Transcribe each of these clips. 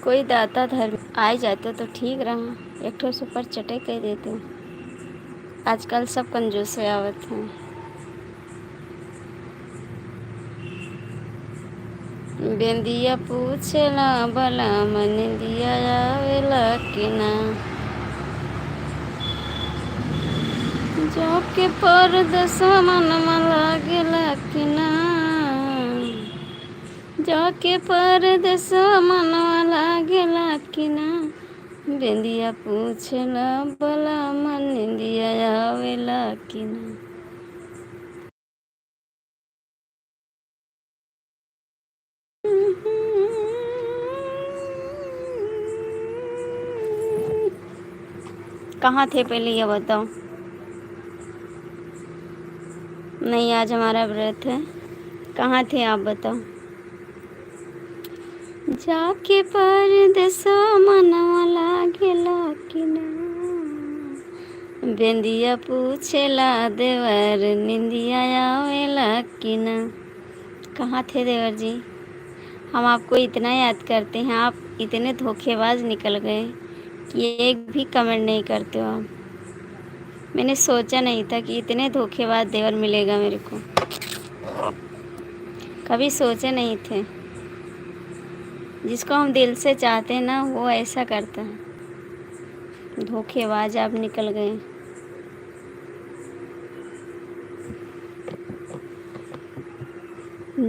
कोई दाता धर्म आ जाते तो ठीक रहा, एक ठो सुपर चटे कह देते। आजकल सब कंजूस आवत हैं। बेंदिया पूछेला भला निंदिया आवेला कि ना, जाके परदेसवा मनवा लागेला कि ना, जाके परदेसवा मनवा लागेला कि ना। बेंदिया पूछेला भला निंदिया आवेला कि ना। कहाँ थे पहले ये बताओ। नहीं, आज हमारा व्रत है। कहाँ थे आप बताओ। जाके परदेसवा मनवा लागेला कि ना, बेंदिया पूछेला देवर निंदिया आवेला कि ना। कहाँ थे देवर जी। हम आपको इतना याद करते हैं, आप इतने धोखेबाज निकल गए कि एक भी कमेंट नहीं करते हो आप। मैंने सोचा नहीं था कि इतने धोखेबाज देवर मिलेगा मेरे को, कभी सोचे नहीं थे। जिसको हम दिल से चाहते हैं ना, वो ऐसा करता है। धोखेबाज आप निकल गए।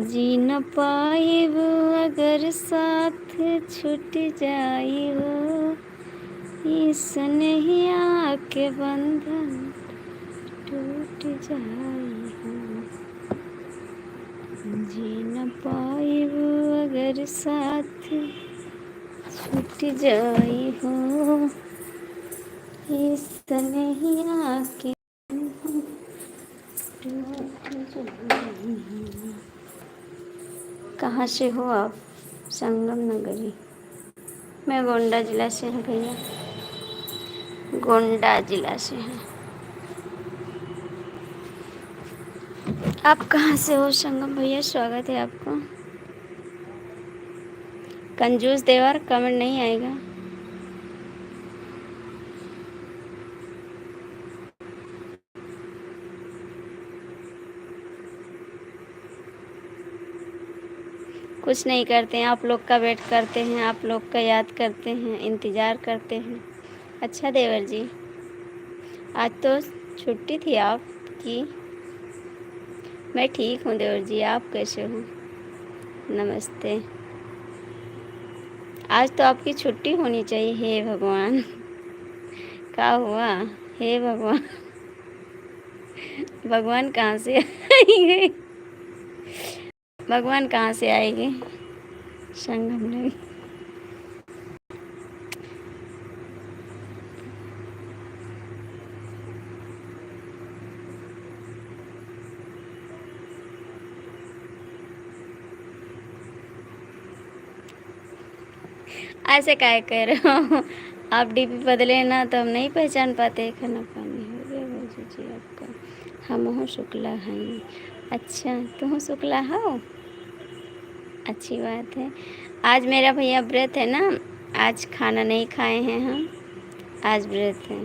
जी न पाए वो अगर साथ छूट जाई हो, इस स्नेहिया के बंधन टूट जाई हो। जी न पाए वो अगर साथ छूट जाई हो, इस स्नेहिया के टूट जाई हो। कहाँ से हो आप। संगम नगरी। मैं गोंडा जिला से हूँ भैया, गोंडा जिला से हैं। आप कहाँ से हो संगम भैया, स्वागत है आपका। कंजूस देवर कमेंट नहीं आएगा। कुछ नहीं करते हैं, आप लोग का वेट करते हैं, आप लोग का याद करते हैं, इंतज़ार करते हैं। अच्छा देवर जी, आज तो छुट्टी थी आपकी। मैं ठीक हूँ देवर जी, आप कैसे हो। नमस्ते। आज तो आपकी छुट्टी होनी चाहिए। हे भगवान, क्या हुआ। हे भगवान, भगवान कहाँ से आएंगे, भगवान कहाँ से आएंगे। संगम नहीं। ऐसे काय कह रहे हो आप। डीपी बदले ना तो हम नहीं पहचान पाते। खाना पानी हो गया बाबू जी आपका। हम हो शुक्ला हैं। अच्छा, तुम शुक्ला हो, अच्छी बात है। आज मेरा भैया व्रत है ना, आज खाना नहीं खाए हैं हम, आज व्रत है।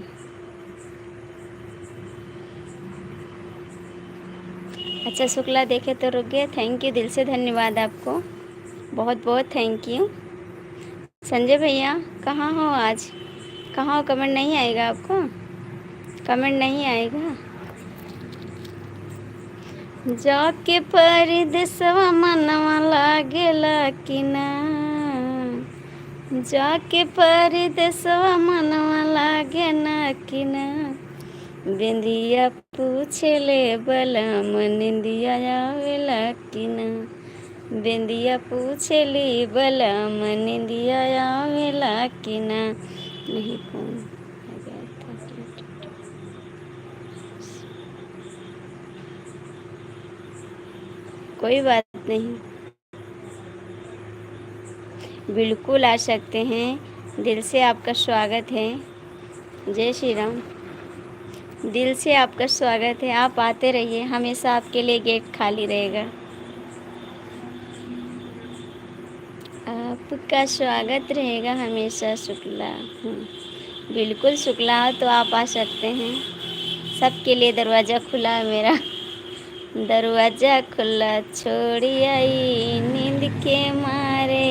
अच्छा शुक्ला देखे तो रुक गए। थैंक यू, दिल से धन्यवाद आपको, बहुत बहुत थैंक यू। संजय भैया कहाँ हो आज, कहाँ हो। कमेंट नहीं आएगा आपको, कमेंट नहीं आएगा। जाके परदेसवा मनवा लागेला कि ना, जाके परदेसवा मनवा लागे ना कि ना। बिंदिया पूछेले बलम निंदिया आवेला कि ना, बिंदिया पूछेली बलम निंदिया आवेला कि ना। नहीं कौन आ गया था। कोई बात नहीं, बिल्कुल आ सकते हैं। दिल से आपका स्वागत है। जय श्री राम। दिल से आपका स्वागत है, आप आते रहिए, हमेशा आपके लिए गेट खाली रहेगा। आप आपका स्वागत रहेगा हमेशा शुक्ला। बिल्कुल शुक्ला हो तो आप आ सकते हैं, सबके लिए दरवाज़ा खुला है मेरा। दरवाज़ा खुला छोड़ी आई नींद के मारे।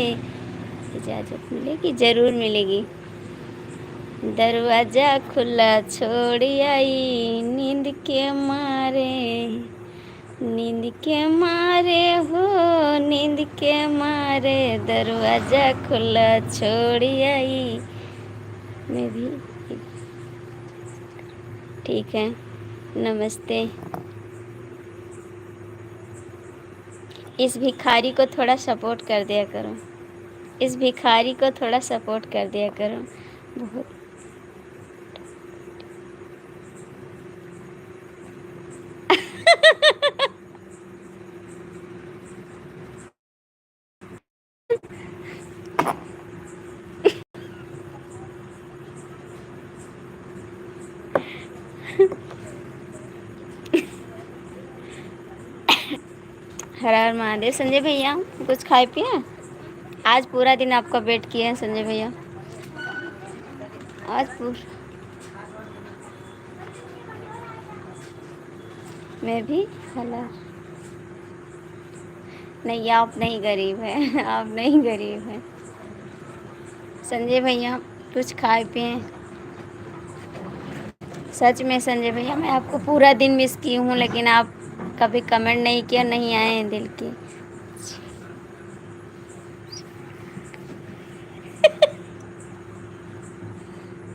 इजाज़त मिलेगी? ज़रूर मिलेगी। दरवाज़ा खुला छोड़ी आई नींद के मारे, नींद के मारे हो, नींद के मारे दरवाज़ा खुला छोड़ी आई। मैं भी ठीक है। नमस्ते। इस भिखारी को थोड़ा सपोर्ट कर दिया करो, इस भिखारी को थोड़ा सपोर्ट कर दिया करो। बहुत हर हर महादेव। संजय भैया कुछ खाए पिए? आज पूरा दिन आपका वेट किए हैं संजय भैया। आज पूरा मैं भी हला। नहीं, आप नहीं गरीब हैं। आप नहीं गरीब हैं संजय भैया, कुछ खाए पिए? सच में संजय भैया, मैं आपको पूरा दिन मिस की हूँ, लेकिन आप कभी कमेंट नहीं किया, नहीं आए हैं दिल के।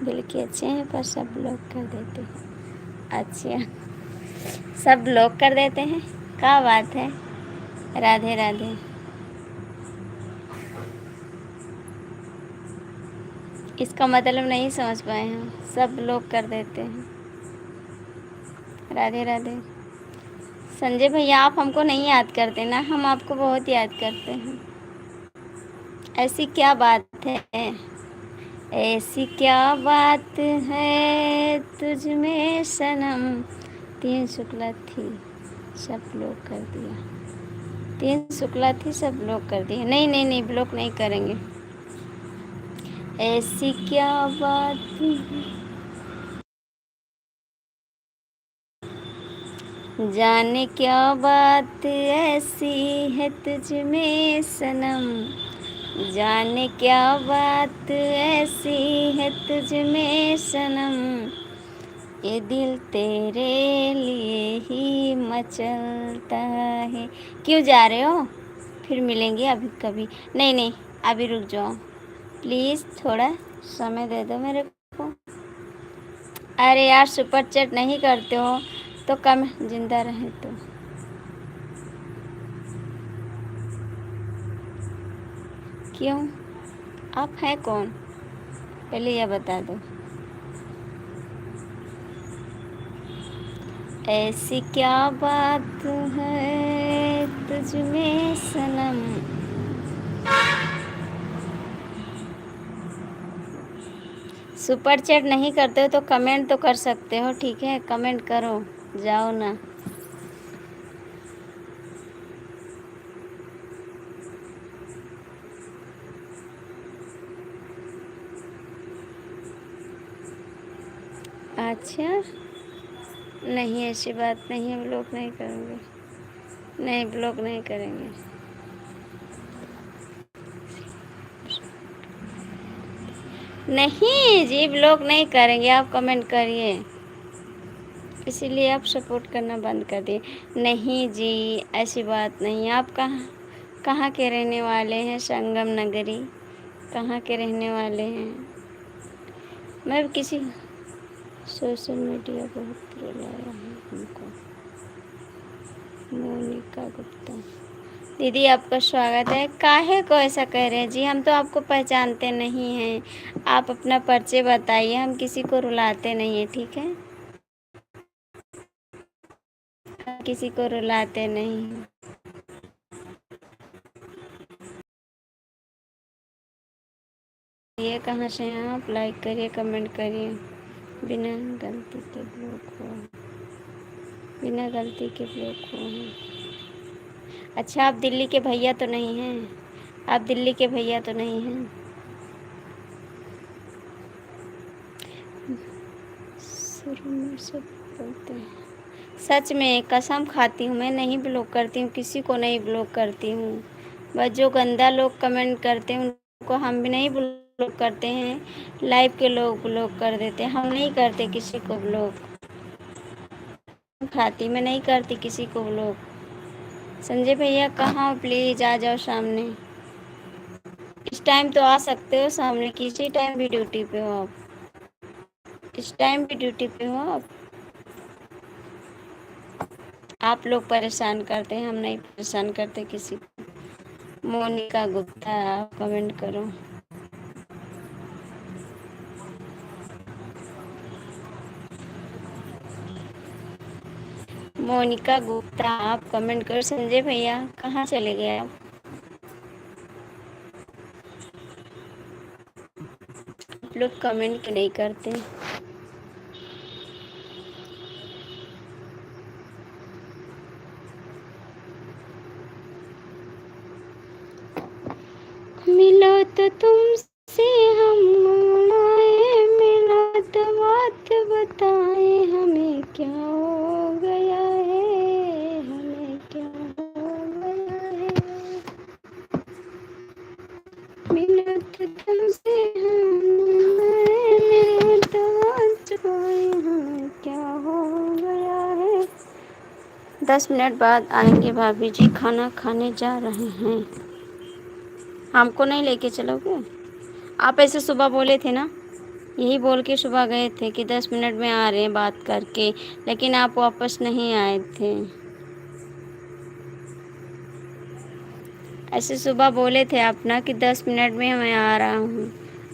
दिल के अच्छे हैं पर सब लोग कर देते हैं। अच्छा, सब लोग कर देते हैं, क्या बात है। राधे राधे। इसका मतलब नहीं समझ पाए हैं, सब लोग कर देते हैं। राधे राधे। संजय भैया, आप हमको नहीं याद करते ना, हम आपको बहुत याद करते हैं। ऐसी क्या बात है, ऐसी क्या बात है तुझ में सनम। तीन शुक्ला थी सब लोग कर दिया, तीन शुक्ला थी सब लोग कर दिया। नहीं नहीं नहीं, ब्लॉक नहीं करेंगे। ऐसी क्या बात है, जाने क्या बात ऐसी है तुझ में सनम, जाने क्या बात ऐसी है तुझ में सनम, ये दिल तेरे लिए ही मचलता है। क्यों जा रहे हो? फिर मिलेंगे अभी कभी। नहीं नहीं, अभी रुक जाओ प्लीज़, थोड़ा समय दे दो मेरे को। अरे यार, सुपर चैट नहीं करते हो तो कम जिंदा रहे तो। क्यों? आप हैं कौन, पहले यह बता दो। ऐसी क्या बात है तुझ में सनम। सुपर चैट नहीं करते हो तो कमेंट तो कर सकते हो, ठीक है? कमेंट करो, जाओ ना। अच्छा, नहीं ऐसी बात नहीं है, ब्लॉक नहीं करेंगे। नहीं, ब्लॉक नहीं करेंगे। नहीं जी, ब्लॉक नहीं करेंगे, आप कमेंट करिए, इसीलिए आप सपोर्ट करना बंद कर दिए। नहीं जी, ऐसी बात नहीं है। आप कहाँ कहाँ के रहने वाले हैं? संगम नगरी कहाँ के रहने वाले हैं? मैं किसी सोशल मीडिया बहुत रुलाया है हमको। मोनिका गुप्ता दीदी, आपका स्वागत है। काहे को ऐसा कह रहे हैं जी? हम तो आपको पहचानते नहीं हैं, आप अपना परिचय बताइए। हम किसी को रुलाते नहीं हैं, ठीक है? किसी को रुलाते नहीं हैं। ये कहाँ से हैं आप? लाइक करिए, कमेंट करिए। बिना गलती के ब्लॉक हो, बिना गलती के ब्लॉक हो। अच्छा, आप दिल्ली के भैया तो नहीं हैं? आप दिल्ली के भैया तो नहीं हैं। शुरू में सब बोलते हैं। सच में कसम खाती हूँ, मैं नहीं ब्लॉक करती हूँ, किसी को नहीं ब्लॉक करती हूँ। बस जो गंदा लोग कमेंट करते हैं उनको हम भी नहीं ब्लॉक करते हैं, लाइव के लोग ब्लॉक कर देते हैं। हम नहीं करते किसी को ब्लॉक। खाती मैं नहीं करती किसी को ब्लॉक। संजय भैया कहाँ हो? प्लीज़ आ जाओ सामने। इस टाइम तो आ सकते हो सामने, किसी टाइम भी ड्यूटी पे हो आप। इस टाइम भी ड्यूटी पे हो आप। आप लोग परेशान करते हैं, हम नहीं परेशान करते किसी को। मोनिका गुप्ता आप कमेंट करो। मोनिका गुप्ता आप कमेंट करो। संजय भैया कहाँ चले गए आप लोग कमेंट क्यों नहीं करते? मिलो तो तुमसे हम आए, मिला तो बात बताए, हमें क्या हो गया है, हमें क्या हो गया है। मिलो तो तुमसे हम आए, मिला तो बात बताए, हमें क्या हो गया है। 10 मिनट बाद आएंगे भाभी जी, खाना खाने जा रहे हैं। हमको नहीं लेके चलोगे? आप ऐसे सुबह बोले थे ना, यही बोल के सुबह गए थे कि 10 मिनट में आ रहे हैं बात करके, लेकिन आप वापस नहीं आए थे। ऐसे सुबह बोले थे आप ना कि 10 मिनट में मैं आ रहा हूँ,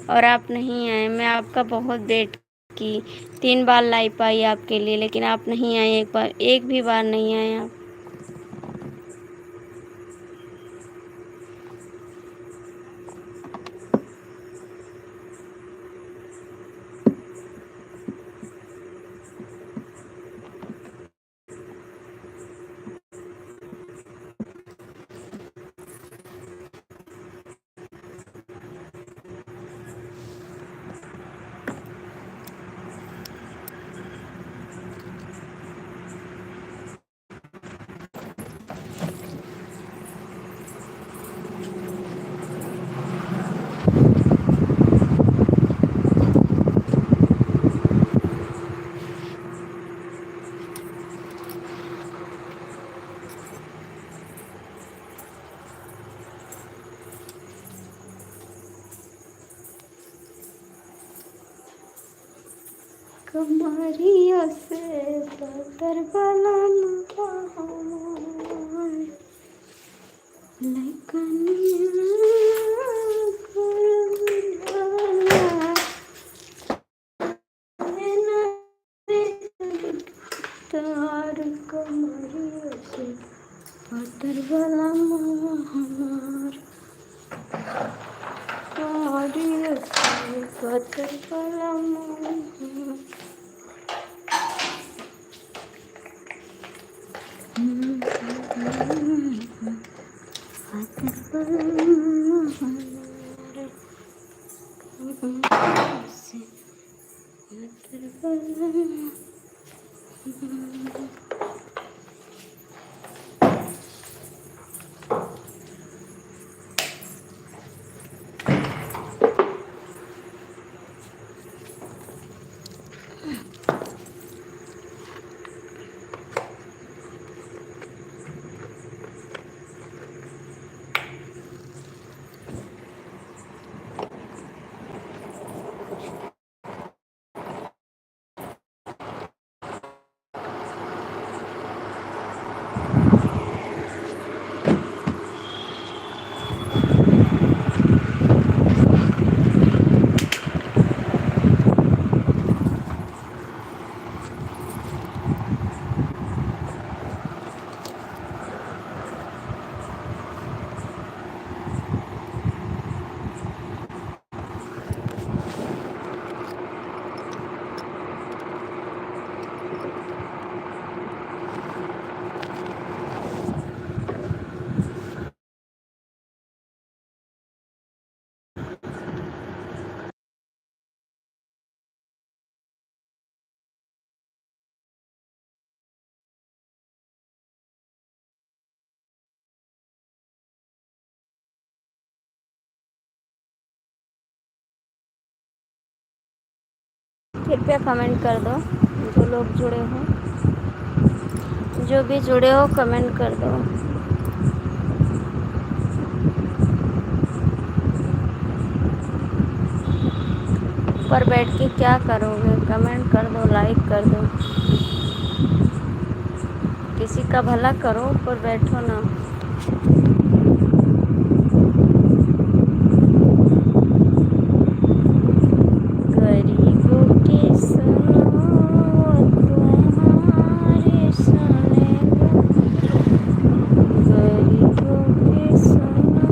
और आप नहीं आए। मैं आपका बहुत वेट की, 3 बार लाइव आई आपके लिए, लेकिन आप नहीं आए। एक भी बार नहीं आए आप। कमरिया से बदर वाला तार कमरिया से बदर वाला हमार, कमरिया से बदर वाला कृपया कमेंट कर दो। जो लोग जुड़े हो, जो भी जुड़े हो कमेंट कर दो। ऊपर बैठ के क्या करोगे? कमेंट कर दो, लाइक कर दो, किसी का भला करो, ऊपर बैठो ना। गरीबों की सुनो तुम्हारी सुनेगा, गरीबों की सुनो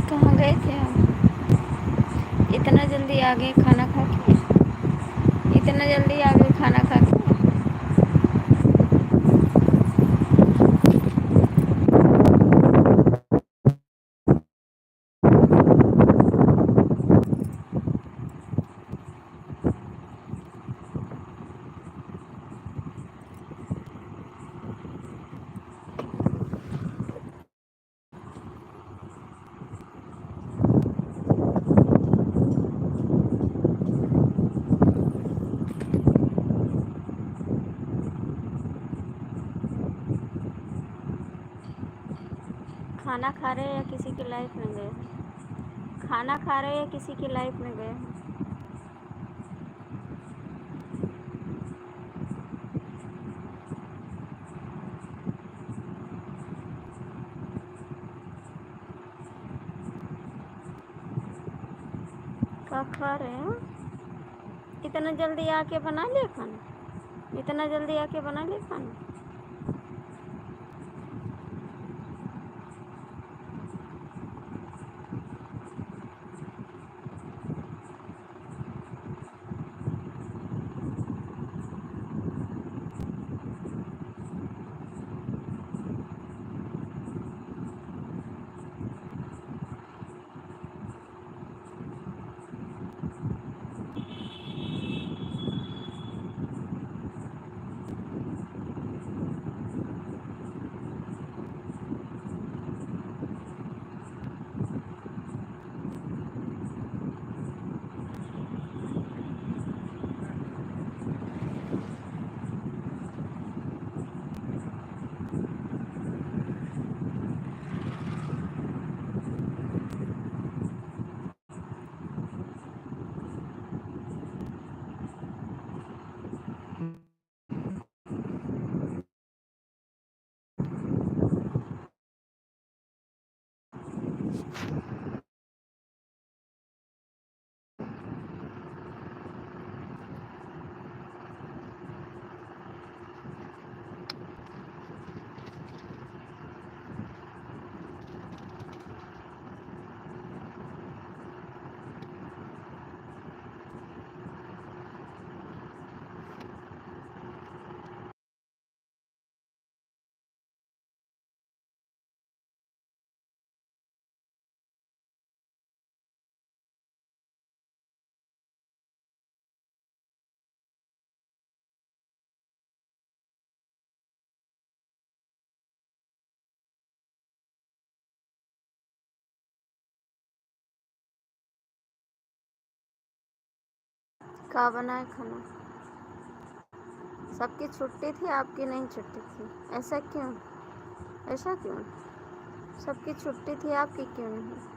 कहाँ गए थे आप? इतना जल्दी आ गए खाना खा के? इतना जल्दी आ गए खाना खा के? खाना खा रहे या किसी की लाइफ में गए? खाना खा रहे या किसी की लाइफ में गए? क्या खा रहे हैं? इतना जल्दी आके बना लिया खाना? इतना जल्दी आके बना लिया खाना? क्या बनाए खाना? सबकी छुट्टी थी, आपकी नहीं छुट्टी थी, ऐसा क्यों? ऐसा क्यों? सबकी छुट्टी थी, आपकी क्यों नहीं?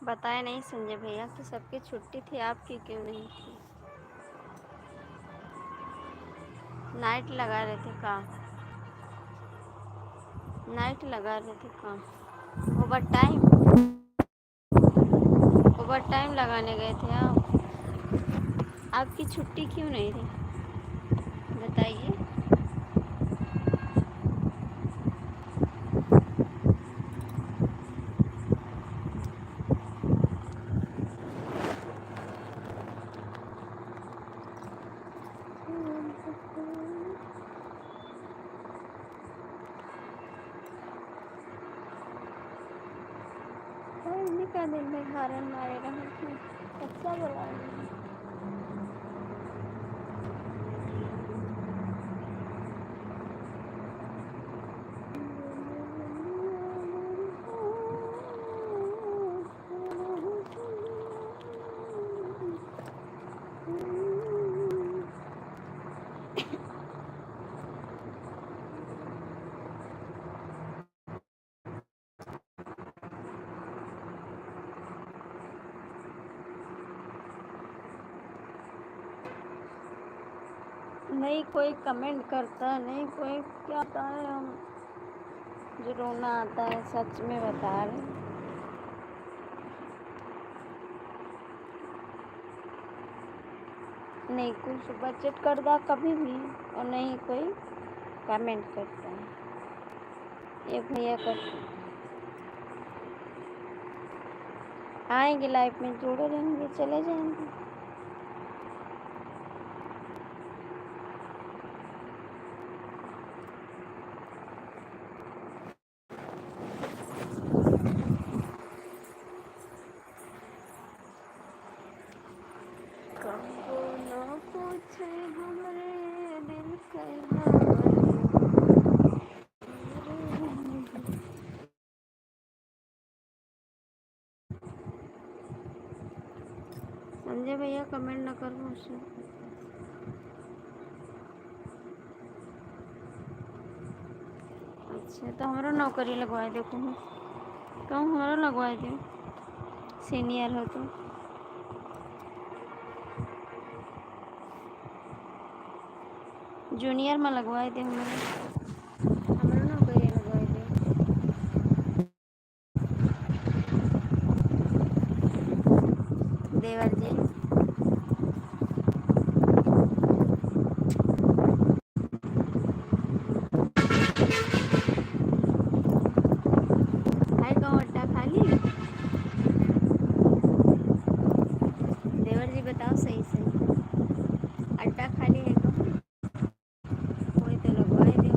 बताए नहीं संजय भैया कि सबकी छुट्टी थी, आपकी क्यों नहीं थी? नाइट लगा रहे थे काम, नाइट लगा रहे थे काम। ओवर टाइम, ओवर टाइम लगाने गए थे आप? आपकी छुट्टी क्यों नहीं थी बताइए? इन्हीं का दिन में हारन मारे रहे थे, अच्छा बोला। नहीं कोई कमेंट करता, नहीं कोई क्या आता है। हम जो रोना आता है सच में बता रहे हैं। नहीं कुछ बजट करता कभी भी, और नहीं कोई कमेंट करता है। ये भैया करते आएंगे लाइफ में, जुड़े रहेंगे, चले जाएंगे। कबो ना पूछे हमरे दिल के संजय भैया कमेंट न करो उससे। अच्छा तो हमारा नौकरी लगवाए दो, कहूँ हमारा लगवाए दो, सीनियर हो तो। जूनियर में लगवाए दे, हमारा नौकरी लगवाए दे। देवर जी है कहूँ अड्डा खाली? देवर जी बताओ सही सही, अड्डा खाली है कहूँ? कोई तो लगवाए दे।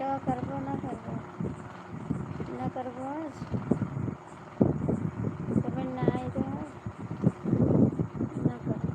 दवा करबो ना करबो आज तब ना आई तो ना करो।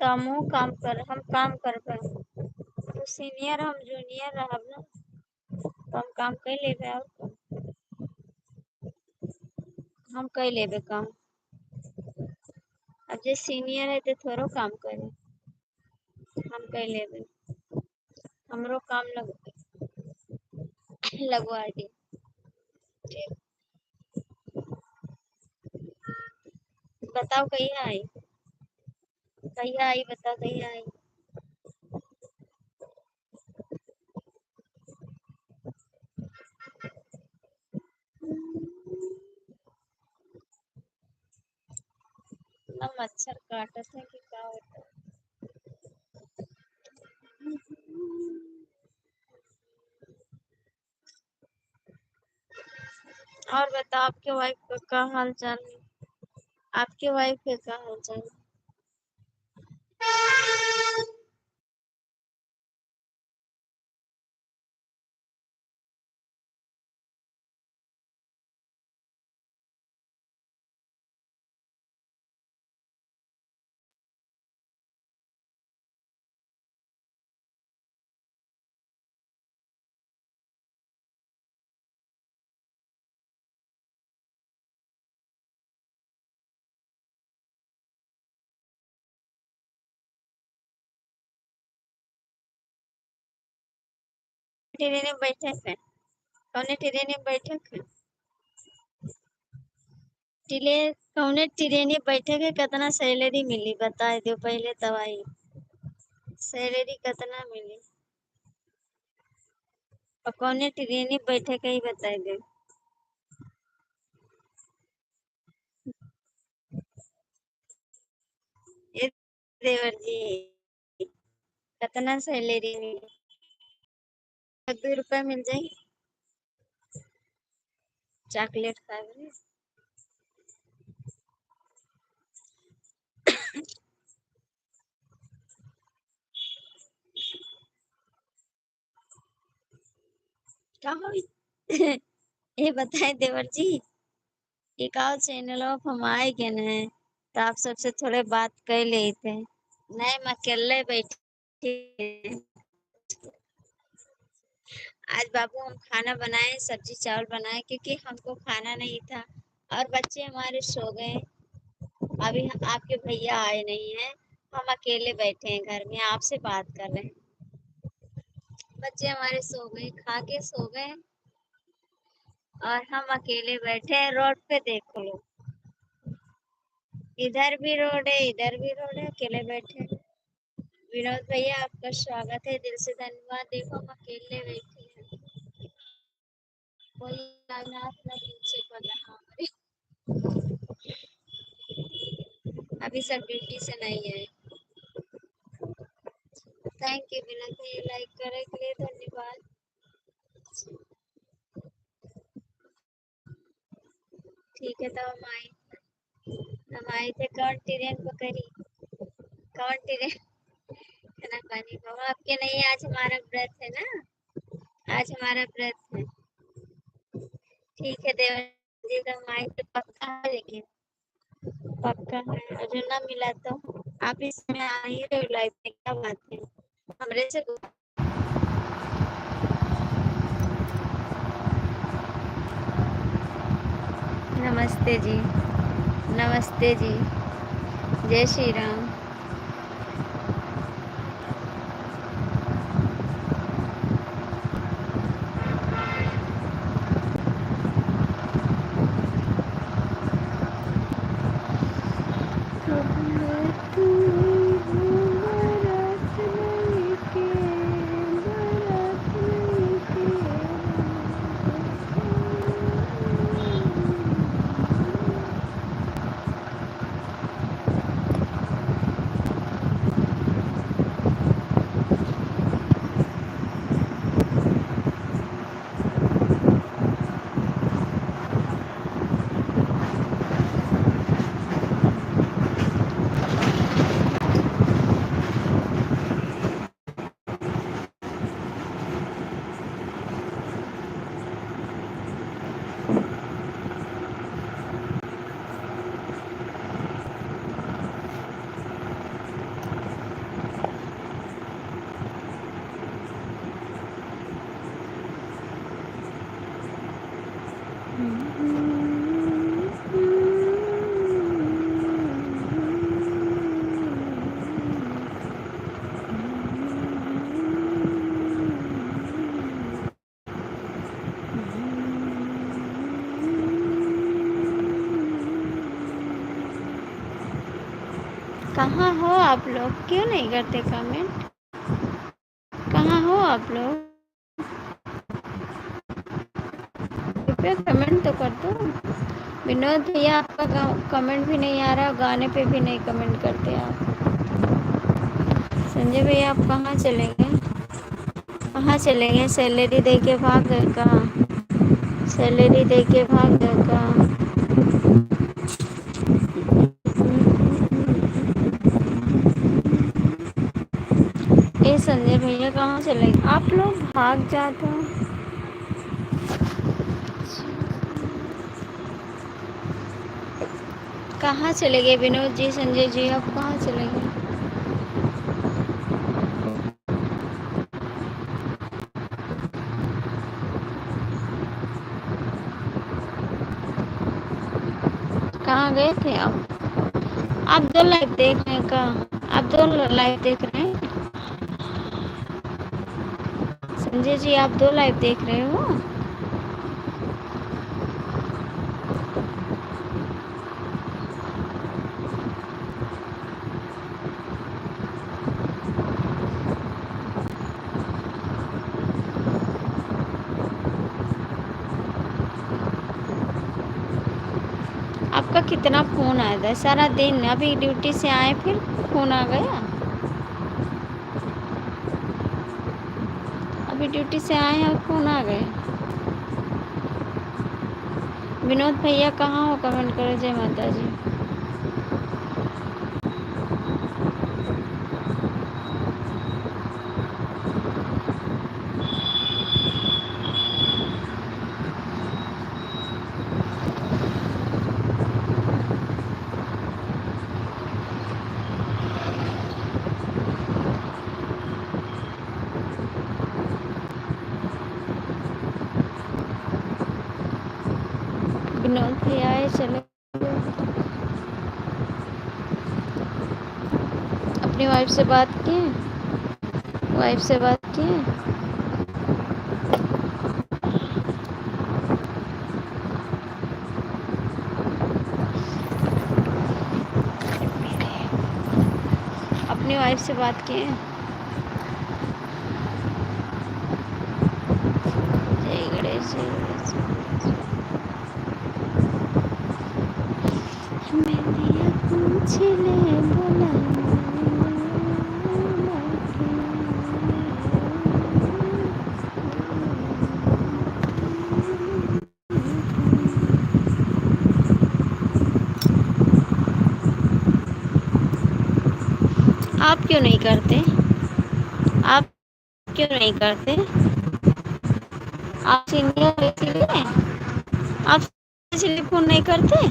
कामो काम कर हम काम करबे तो सीनियर हम जूनियर रहब ना तो हम काम कर लेबे और हम कर लेबे काम। अब जे सीनियर है तो थोड़ो काम करे हम कर लेबे हमरो काम लगवा दे। ठीक बताओ कहिया आई बताओ कहिया आई। ना मच्छर काटत है कि का होता है। और बताओ आपके वाइफ का क्या हाल चाल है। आपके वाइफ का क्या हाल चाल है। ट्रेन में बैठे थे कौने ट्रेन में बैठे थे टिले कौने ट्रेन में बैठे के कितना सैलरी मिली बता दो पहले तब आई सैलरी कितना मिली और कौने ट्रेन में बैठे के ही बता दो। ये देवर जी कितना सैलरी मिली 2 रुपया मिल जाए चॉकलेट खाए क्या हो ये बताए देवर जी एक और चैनल ऑफ हम आए के न तो आप सबसे थोड़े बात कर लेते। नहीं मैं अकेले बैठी आज बाबू हम खाना बनाए सब्जी चावल बनाए क्योंकि हमको खाना नहीं था और बच्चे हमारे सो गए। अभी आपके भैया आए नहीं हैं हम अकेले बैठे हैं घर में आपसे बात कर रहे हैं। बच्चे हमारे सो गए खा के सो गए और हम अकेले बैठे हैं रोड पे देखो लो इधर भी रोड है इधर भी रोड है अकेले बैठे हैं। विनोद भैया आपका स्वागत है दिल से धन्यवाद। देखो हम अकेले बैठे हैं कोई अनाथ न पीछे पड़ रहा हमारे। अभी सब ड्यूटी से नहीं है। थैंक यू विनोद भैया लाइक करने के लिए धन्यवाद। ठीक है तो हम आए थे कौन ट्रेन पकड़ी कौन ट्रेन खाना पानी बाबा आपके नहीं आज हमारा व्रत है ना आज हमारा व्रत है। ठीक है देवर जी तो हम आए थे पक्का है लेकिन पक्का है अगर ना मिला तो आप इसमें आ ही रहे लाइफ में क्या बात है। हमरे से नमस्ते जी। नमस्ते जी। जय श्री राम। कहाँ हो आप लोग? क्यों नहीं करते कमेंट? कहाँ हो आप लोग? कृपया कमेंट तो कर दो। विनोद भैया आपका कमेंट भी नहीं आ रहा, गाने पे भी नहीं कमेंट करते आप। संजय भैया आप कहाँ चले गए? कहाँ चले गए? सैलरी दे के भाग गए कहाँ? सैलरी दे के भाग गए कहाँ? ये संजय भैया कहाँ चले गए? आप लोग भाग जाते हो। कहाँ चले गए विनोद जी, संजय जी आप कहाँ चले गए? कहाँ गए थे आप? आप दो लाइव देख रहे हैं का? आप दो लाइव देख रहे हैं? संजय जी आप दो लाइव देख रहे हो? आपका कितना फ़ोन आया था सारा दिन? अभी ड्यूटी से आए फिर फ़ोन आ गया? अभी ड्यूटी से आए हैं और फ़ोन आ गया? विनोद भैया कहाँ हो? कमेंट करो। जय माता जी। विनोद भैया आए चले। अपनी वाइफ से बात किए? वाइफ से बात किए? अपनी वाइफ से बात किए? जय गणेश जय गणेश। मैंने पूछ ले बोला आप क्यों नहीं करते? आप क्यों नहीं करते? आप सीनियर इसलिए? आप इसलिए फ़ोन नहीं करते?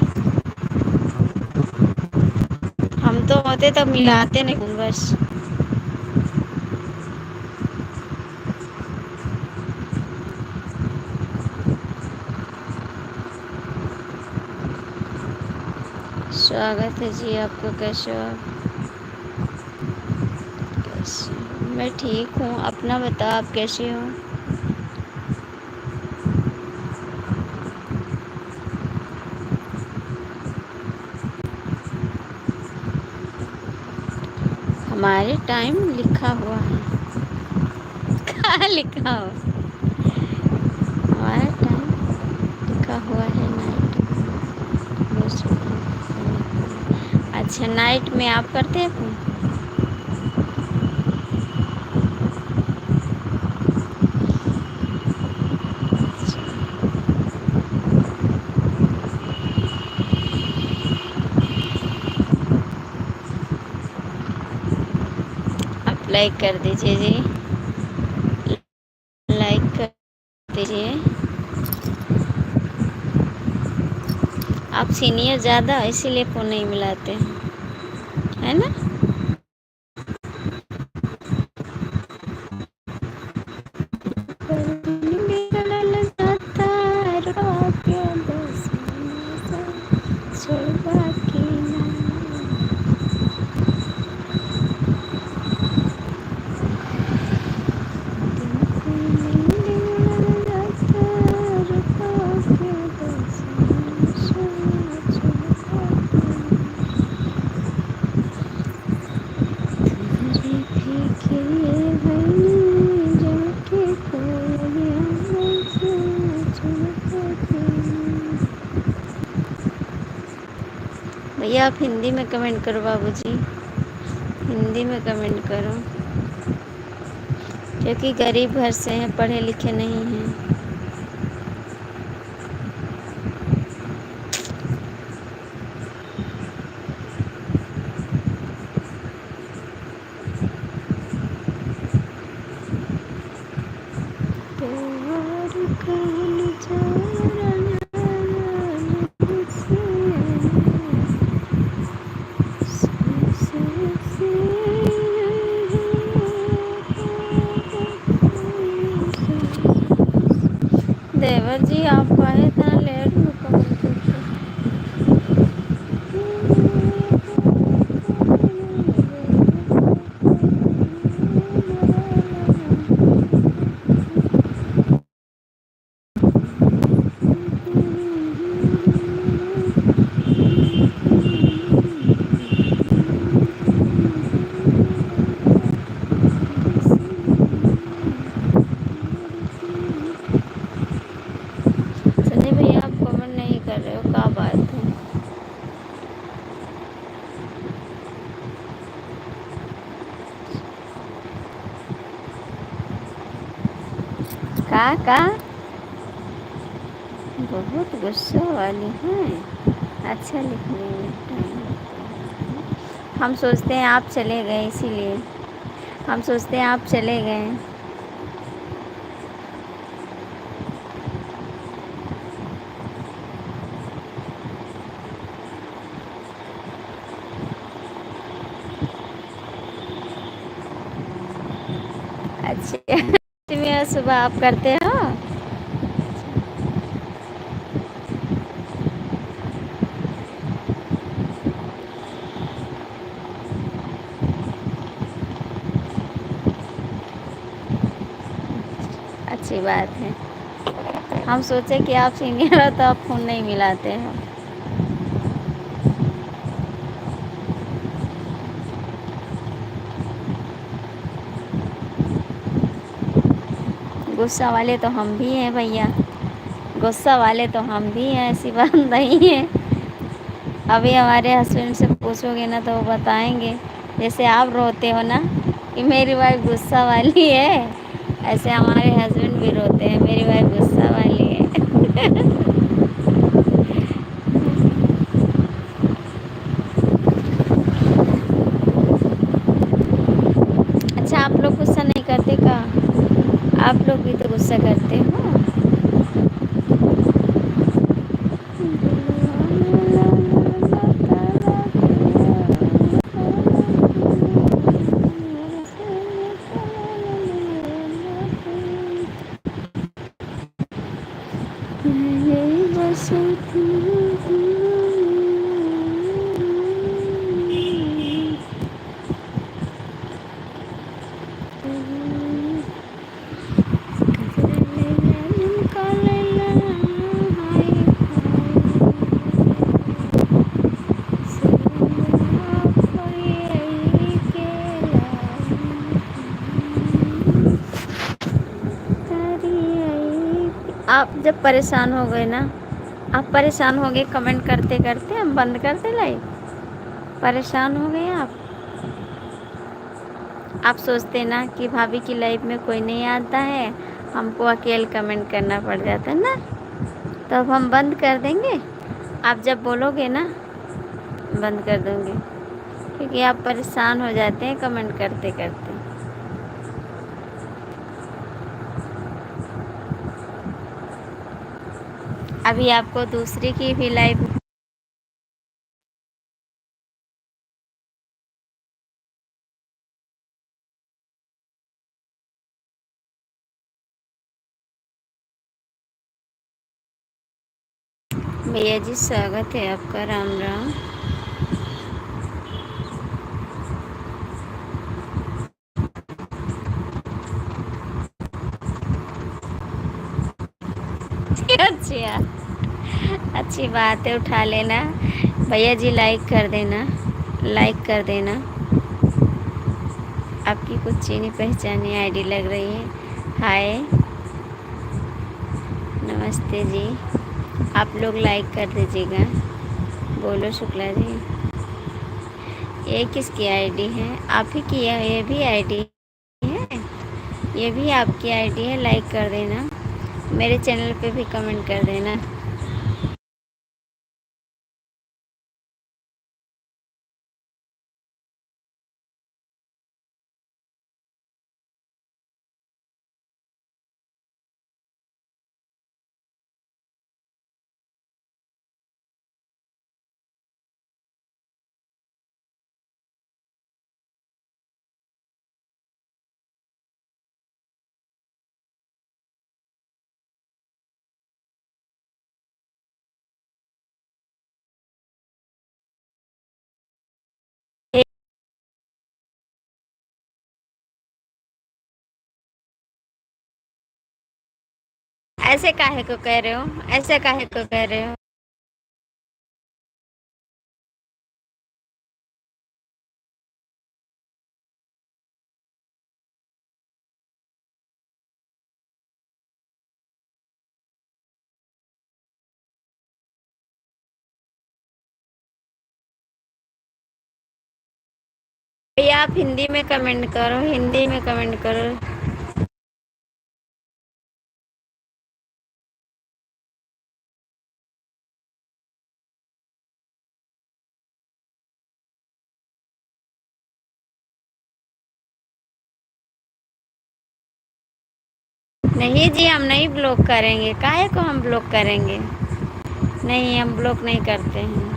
हम तो होते तब मिलाते नहीं फोन बस। स्वागत है जी आपका। कैसे हो आप? कैसे हो? मैं ठीक हूँ, अपना बताओ, आप कैसे हो? हमारे टाइम लिखा हुआ है। कहाँ लिखा हो? हमारा टाइम लिखा हुआ है नाइट में। अच्छा, नाइट में आप करते हैं फोन? आप लाइक कर दीजिए जी, लाइक कर दीजिए। आप सीनियर ज़्यादा इसीलिए फ़ोन नहीं मिलाते हैं, है ना? भैया आप हिंदी में कमेंट करो बाबूजी, हिंदी में कमेंट करो, क्योंकि गरीब घर से हैं, पढ़े लिखे नहीं हैं। देवर जी आप काहे इतना लेट में कमेंट करते? सनी भैया आप कमेंट नहीं कर रहे हो, क्या बात है? का बहुत गुस्सा वाली हैं। अच्छा, लिखने में टाइम लगता है। हम सोचते हैं आप चले गए, इसीलिए हम सोचते हैं आप चले गए। अच्छा मेरा सुबह आप करते हो? अच्छी बात है। हम सोचे कि आप सीनियर हो तो आप फ़ोन नहीं मिलाते हो। गुस्सा वाले तो हम भी हैं भैया, गुस्सा वाले तो हम भी हैं, ऐसी बात नहीं है। अभी हमारे हस्बैंड से पूछोगे ना तो वो बताएंगे, जैसे आप रोते हो ना कि मेरी वाइफ गुस्सा वाली है, ऐसे हमारे हस्बैंड भी रोते हैं, मेरी वाइफ गुस्सा वाली है। अच्छा, आप लोग गुस्सा नहीं करते का? आप लोग भी तो गुस्सा करते हो। जब परेशान हो गए ना, आप परेशान हो गए कमेंट करते करते, हम बंद कर दे लाइव? परेशान हो गए आप सोचते ना कि भाभी की लाइफ में कोई नहीं आता है, हमको अकेले कमेंट करना पड़ जाता है ना, तो अब हम बंद कर देंगे। आप जब बोलोगे ना बंद कर दूँगी, क्योंकि आप परेशान हो जाते हैं कमेंट करते करते। अभी आपको दूसरी की भी लाइफ भैया जी स्वागत है आपका, राम राम। अच्छा, अच्छी बात है, उठा लेना भैया जी, लाइक कर देना, लाइक कर देना। आपकी कुछ चीनी पहचानी आईडी लग रही है। हाय, नमस्ते जी, आप लोग लाइक कर दीजिएगा। बोलो शुक्ला जी, ये किसकी आईडी है? आप ही की है? ये भी आईडी है? ये भी आपकी आईडी है? लाइक कर देना, मेरे चैनल पे भी कमेंट कर देना। ऐसे काहे को कह रहे हो? ऐसे काहे को कह रहे हो? भैया आप हिंदी में कमेंट करो, हिंदी में कमेंट करो। नहीं जी, हम नहीं ब्लॉक करेंगे, काहे को हम ब्लॉक करेंगे? नहीं, हम ब्लॉक नहीं करते हैं।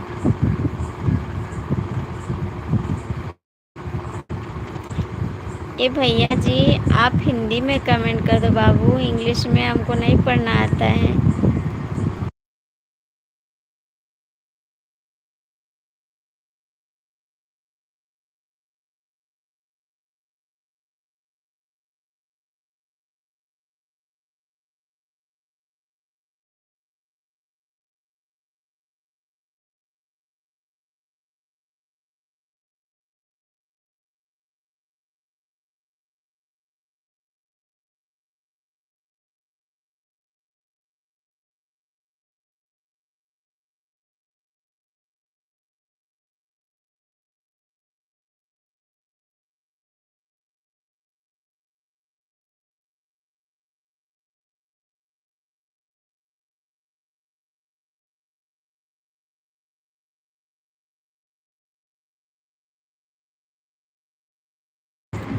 ये भैया जी, आप हिंदी में कमेंट कर दो बाबू, इंग्लिश में हमको नहीं पढ़ना आता है।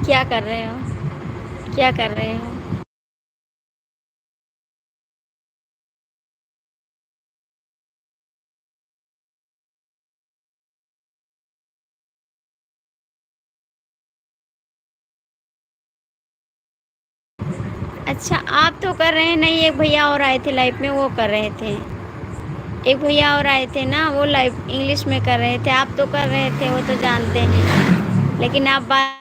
क्या कर रहे हो? क्या कर रहे हो? अच्छा, आप तो कर रहे हैं नहीं, एक भैया और आए थे लाइव में, वो कर रहे थे। एक भैया और आए थे ना, वो लाइव इंग्लिश में कर रहे थे, आप तो कर रहे थे, वो तो जानते हैं। लेकिन आप बात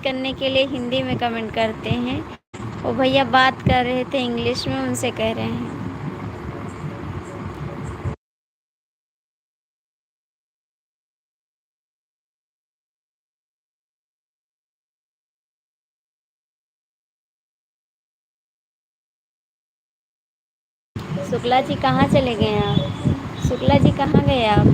करने के लिए हिंदी में कमेंट करते हैं। वो भैया बात कर रहे थे इंग्लिश में, उनसे कह रहे हैं। शुक्ला जी कहाँ चले गए आप? शुक्ला जी कहाँ गए आप?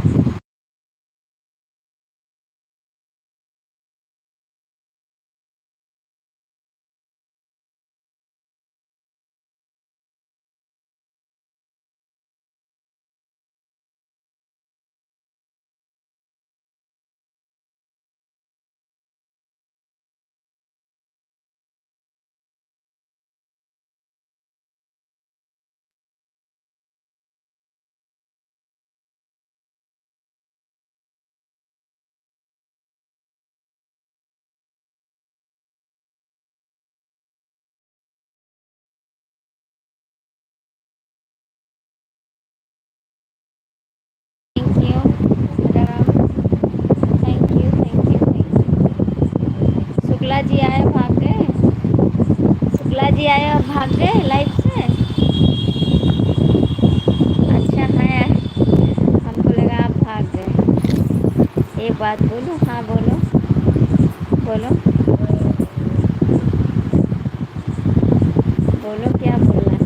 Thank you Ram. Thank you, thank you, thank you. Shukla ji आए भाग गए? शुक्ला जी आए और भाग गए लाइफ से? अच्छा है, हमको लगा आप भाग गए। एक बात बोलूं? हाँ बोलो, बोलो, बोलो क्या बोलना है?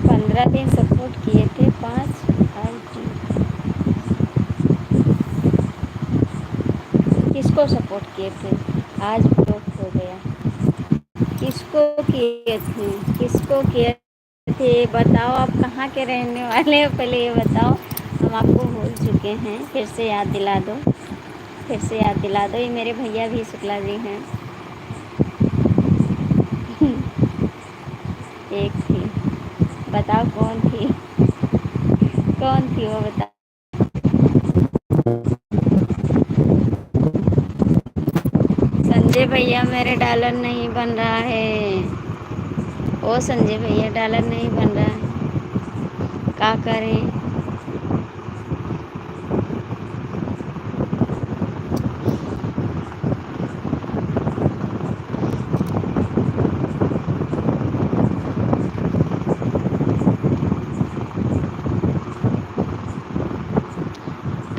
15 दिन सपोर्ट किए थे, 5 आई थी। किसको सपोर्ट किए थे? आज ब्लॉक हो गया। किसको किए थे? किसको किए थे? बताओ, आप कहाँ के रहने वाले हो? पहले ये बताओ, हम आपको भूल चुके हैं, फिर से याद दिला दो। फिर से याद दिला दो, ये मेरे भैया भी शुक्ला जी हैं। एक थी, बताओ कौन थी? कौन थी वो बताओ? संजय भैया मेरे डॉलर नहीं बन रहा है। ओ संजय भैया डॉलर नहीं बन रहा है, क्या करें?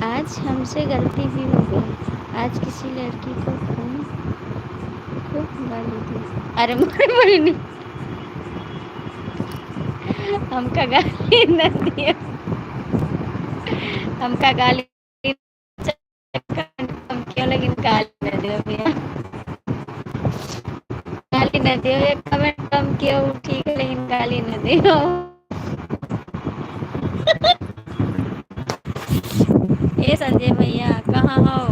आज हमसे गलती भी हो गई। आज किसी लड़की को फोन को गाली दी। अरे मोरे बहनी, हमका गाली न दिया, हमका गाली हम क्यों, लेकिन गाली न दियो भैया, गाली न दियो। एक कमेंट कम किया वो ठीक है, लेकिन गाली न दियो। ए संजय भैया कहाँ हो?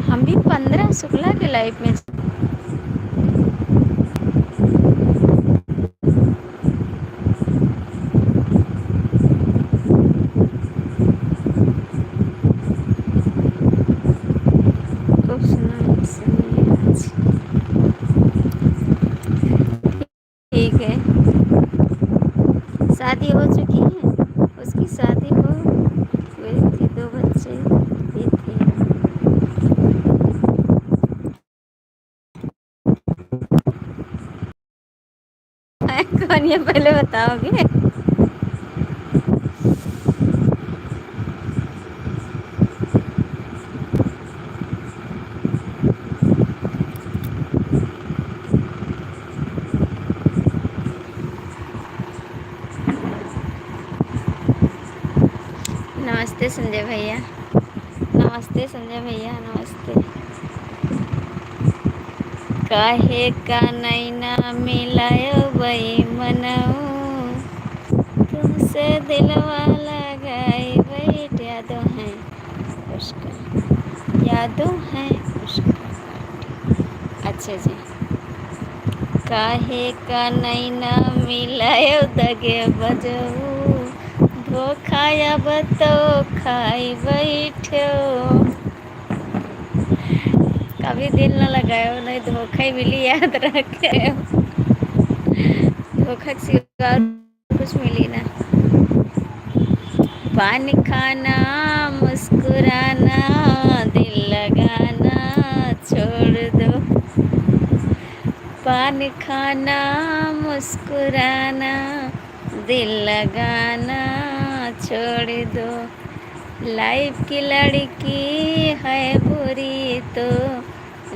हम भी 15 शुक्ला के लाइफ में। कुछ नहीं सुनिए आज। ठीक है, शादी हो चुकी है, उसकी शादी हो गई थी, 2 बच्चे भी थे। कौन, ये पहले बताओगे? नमस्ते संजय भैया। नमस्ते संजय भैया, नमस्ते। काहे का नैना मिलायो बई मनऊ, तुमसे दिलवा लगाई बैठ। यादों हैं उसका, यादों हैं उसका। अच्छा जी। काहे का नैना मिलायो दगे बजऊ, धोखाया बतो खाई बैठो। कभी दिल न लगायो नहीं धोखा ही मिली, याद रखे। धोखा के सिवा कुछ मिली ना। पान खाना मुस्कुराना, दिल लगाना छोड़ दो। पान खाना मुस्कुराना, दिल लगाना छोड़ दो। लाइफ की लड़की है बुरी तो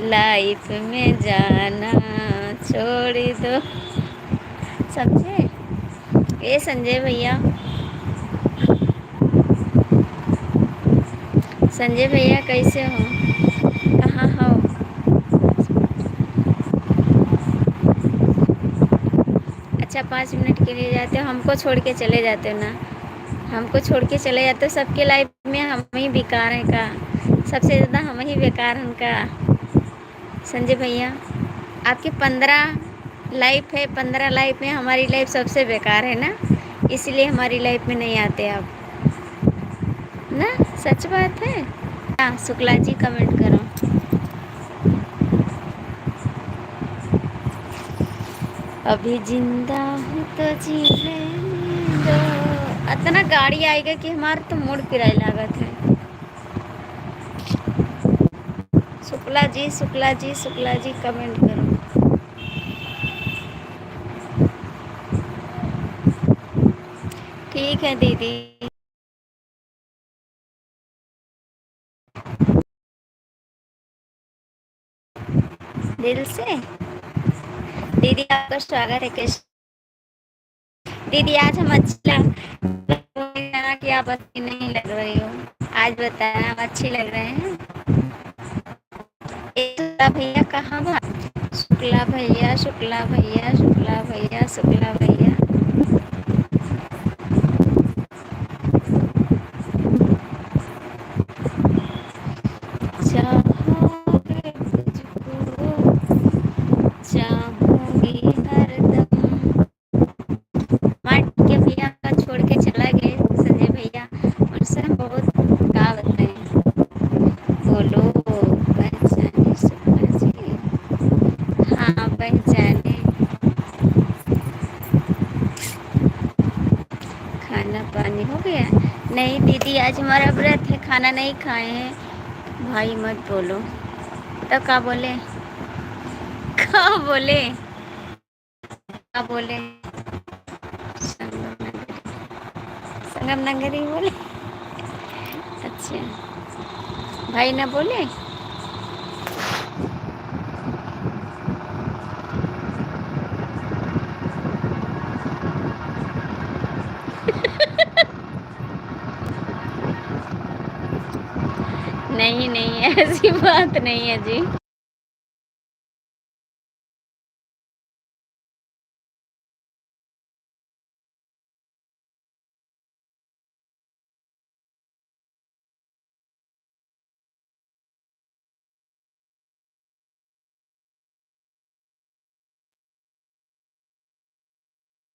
लाइफ में जाना छोड़ दो। समझे? ये संजय भैया, संजय भैया कैसे हो? कहाँ हो? अच्छा 5 मिनट के लिए जाते हो, हमको छोड़ के चले जाते हो ना। हमको छोड़ के चले जाते हो, सबके लाइफ में हम ही बेकार हैं का? सबसे ज़्यादा हम ही बेकार हैं का? संजय भैया आपकी 15 लाइफ है, 15 लाइफ में हमारी लाइफ सबसे बेकार है ना, इसलिए हमारी लाइफ में नहीं आते आप ना। सच बात है। हाँ शुक्ला जी कमेंट करो। अभी जिंदा हूँ तो जी लेने दो। इतना गाड़ी आएगा कि हमारा तो मूड किराए लागत है। शुक्ला जी, शुक्ला जी, शुक्ला जी कमेंट करो। ठीक है दीदी। दिल से दीदी आपका स्वागत है। कैसे दीदी आज हम अच्छी कि आप अच्छी नहीं लग रही हो, आज बताया हम अच्छी लग रहे हैं। शुक्ला भैया कहाँ बा? शुक्ला भैया, शुक्ला भैया, शुक्ला भैया, शुक्ला भैया। चाहोगे तुझको चाहूंगी हरदम। माटी के भैया का छोड़ के चला गए संजय भैया, उनसे हम बहुत का बताएं। बोलो पहचाने शुक्ला जी? हाँ पहचाने। खाना पानी हो गया? नहीं दीदी आज हमारा व्रत है, खाना नहीं खाए हैं। भाई मत बोलो। तो क्या बोले? क्या बोले? क्या बोले? संगम नगरी बोले। अच्छा भाई ना बोले। नहीं नहीं ऐसी बात नहीं है जी।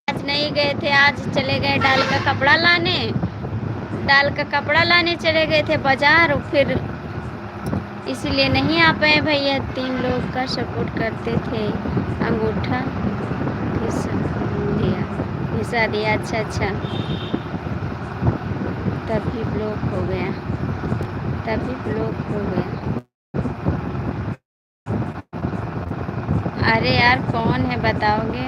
आज नहीं गए थे, आज चले गए डाल का कपड़ा लाने। डाल का कपड़ा लाने चले गए थे बाजार, और फिर इसीलिए नहीं आ पाए भैया। 3 लोग का सपोर्ट करते थे। अंगूठा दिया, घिसा दिया। अच्छा अच्छा तभी ब्लॉक हो गया, तभी ब्लॉक हो गया। अरे यार कौन है बताओगे?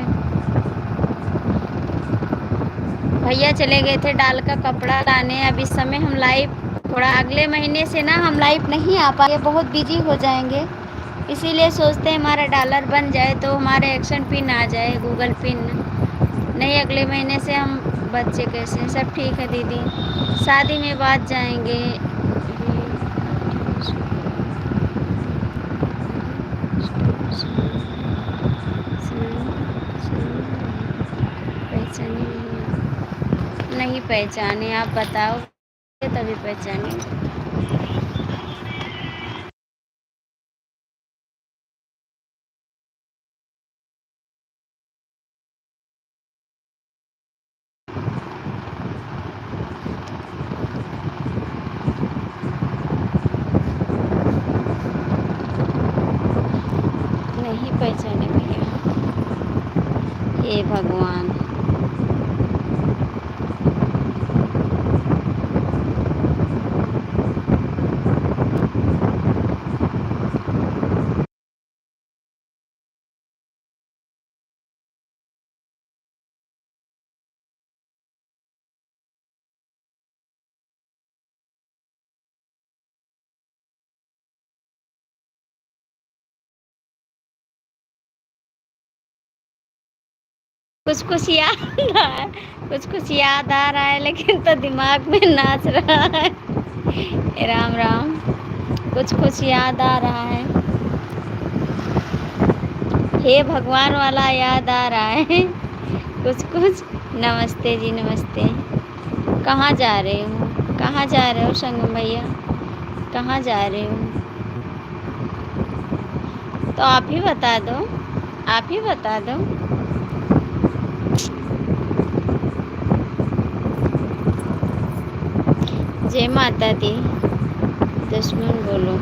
भैया चले गए थे डाल का कपड़ा लाने। अब इस समय हम लाइव, थोड़ा अगले महीने से ना हम लाइव नहीं आ पाएंगे, बहुत बिजी हो जाएंगे। इसीलिए सोचते हैं हमारा डॉलर बन जाए तो हमारे एक्शन पिन आ जाए, गूगल पिन। नहीं अगले महीने से हम बच्चे कैसे सब ठीक है दीदी। शादी में बाद जाएंगे। पहचाने, आप बताओ तभी पहचाने। नहीं पहचाने भैया। हे भगवान। कुछ कुछ याद आ कुछ कुछ याद आ रहा है, लेकिन तो दिमाग में नाच रहा है। राम राम। कुछ कुछ याद आ रहा है। हे भगवान वाला याद आ रहा है। कुछ कुछ। नमस्ते जी, नमस्ते। कहाँ जा रहे हो? कहाँ जा रहे हो संगम भैया? कहाँ जा रहे हो? तो आप ही बता दो। आप ही बता दो। जय माता दी। दुश्मन बोलो।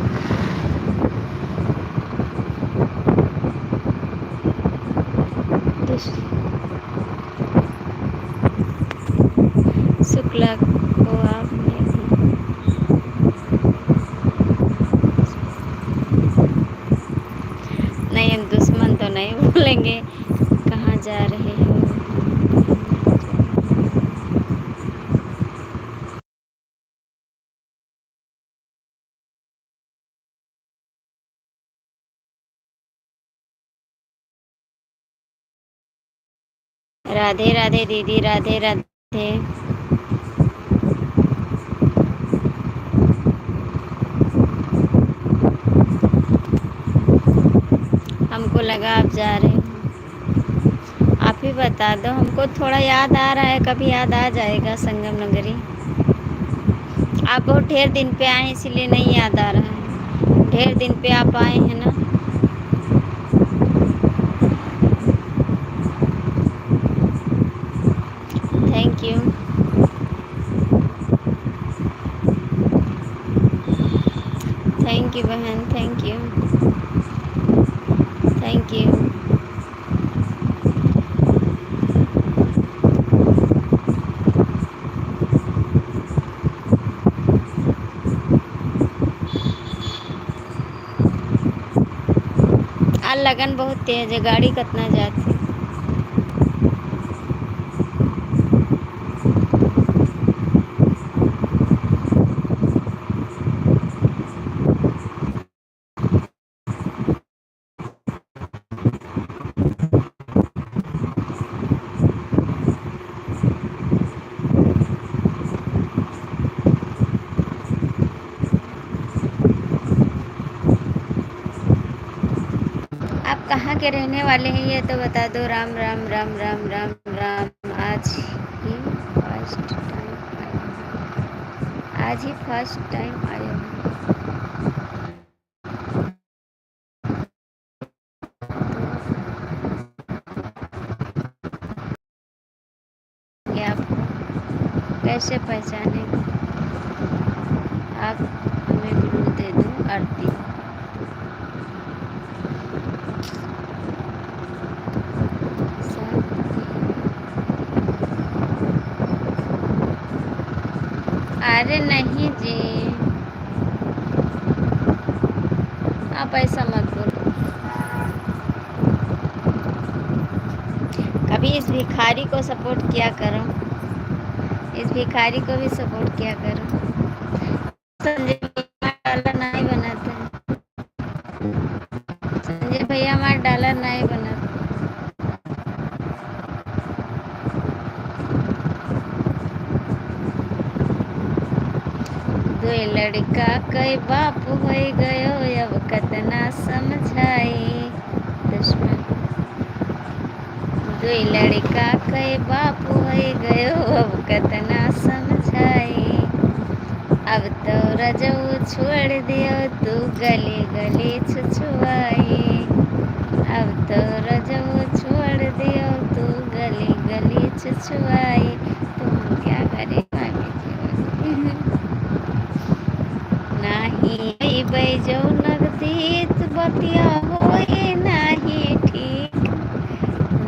दुश शुक्ला को आपने भी। नहीं, हम दुश्मन तो नहीं बोलेंगे। कहाँ जा रहे हो? राधे राधे दीदी, राधे राधे। हमको लगा आप जा रहे हो। आप ही बता दो, हमको थोड़ा याद आ रहा है, कभी याद आ जाएगा संगम नगरी। आप बहुत ढेर दिन पे आए हैं, इसीलिए नहीं याद आ रहा है। ढेर दिन पे आप आए हैं ना। Thank you. थैंक यू बहन, थैंक यू। Thank you. आज लगन बहुत तेज है, गाड़ी कितना जाती। आप कहाँ के रहने वाले हैं ये तो बता दो। राम राम राम राम राम राम। आज ही फर्स्ट टाइम आया हूँ। आज ही फर्स्ट टाइम आया हूँ। क्या आपको कैसे पहचाने? आप हमें ब्लू दे दो आरती। अरे नहीं जी, आप ऐसा मत बोलो। कभी इस भिखारी को सपोर्ट किया करो। इस भिखारी को भी सपोर्ट किया करो। संजय भैया डॉलर नहीं बनाते। संजय भैया हमारे डॉलर नहीं बनाते। दो लड़का कई बाप हो गयो, अब कतना समझाई। दुश्मन दुई लड़का कई बाप होई गयो, अब कतना समझाए। अब तो रजऊ छोड़ दियो तू गली गली छुछुआए। अब तो रजऊ छोड़ दियो तू गली गली छुछुआए। तो हम क्या करें भाभी? नाही बैजो नगदीत बतिया होए नाही ठीक।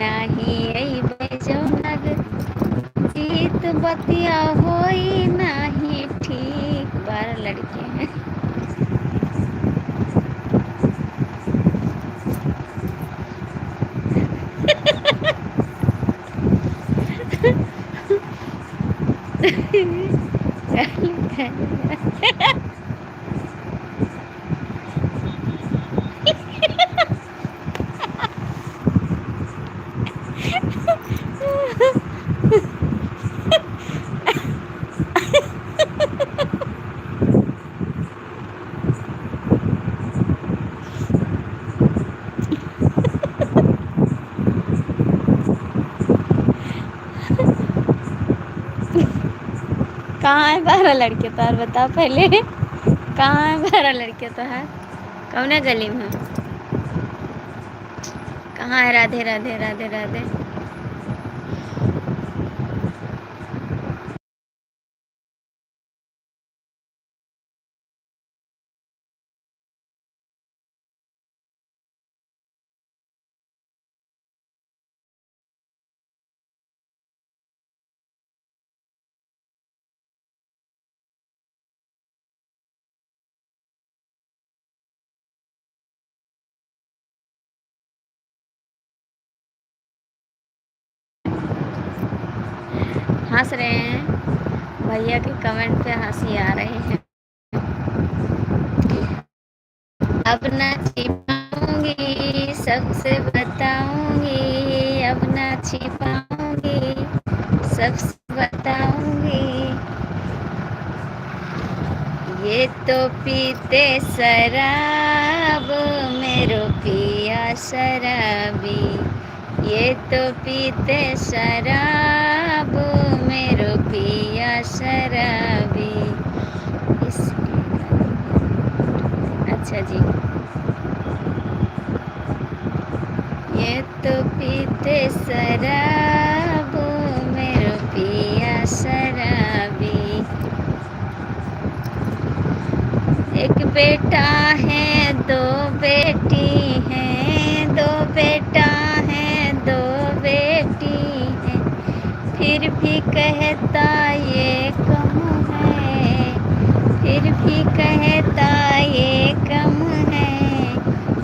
नाही बैजो नगदीत बतिया होए नाही ठीक। 12 लड़के हैं। कहाँ है 12 लड़के तो और बता पहले। कहाँ है 12 लड़के तो है? कौन गली में? कहाँ है? राधे राधे राधे राधे। हंस रहे हैं भैया के कमेंट पे, हंसी आ रही है। अब ना छिपाऊंगी सबसे बताऊंगी, अब ना छिपाऊंगी सबसे बताऊंगी। ये तो पीते शराब मेरो पिया शराबी। ये तो पीते शराब मेरो पिया शराबी। अच्छा जी। ये तो पीते शराब मेरो पिया शराबी। एक बेटा है दो बेटी हैं, दो बेटा है दो बेटी है। फिर भी कहता ये कम है, फिर भी कहता ये कम है।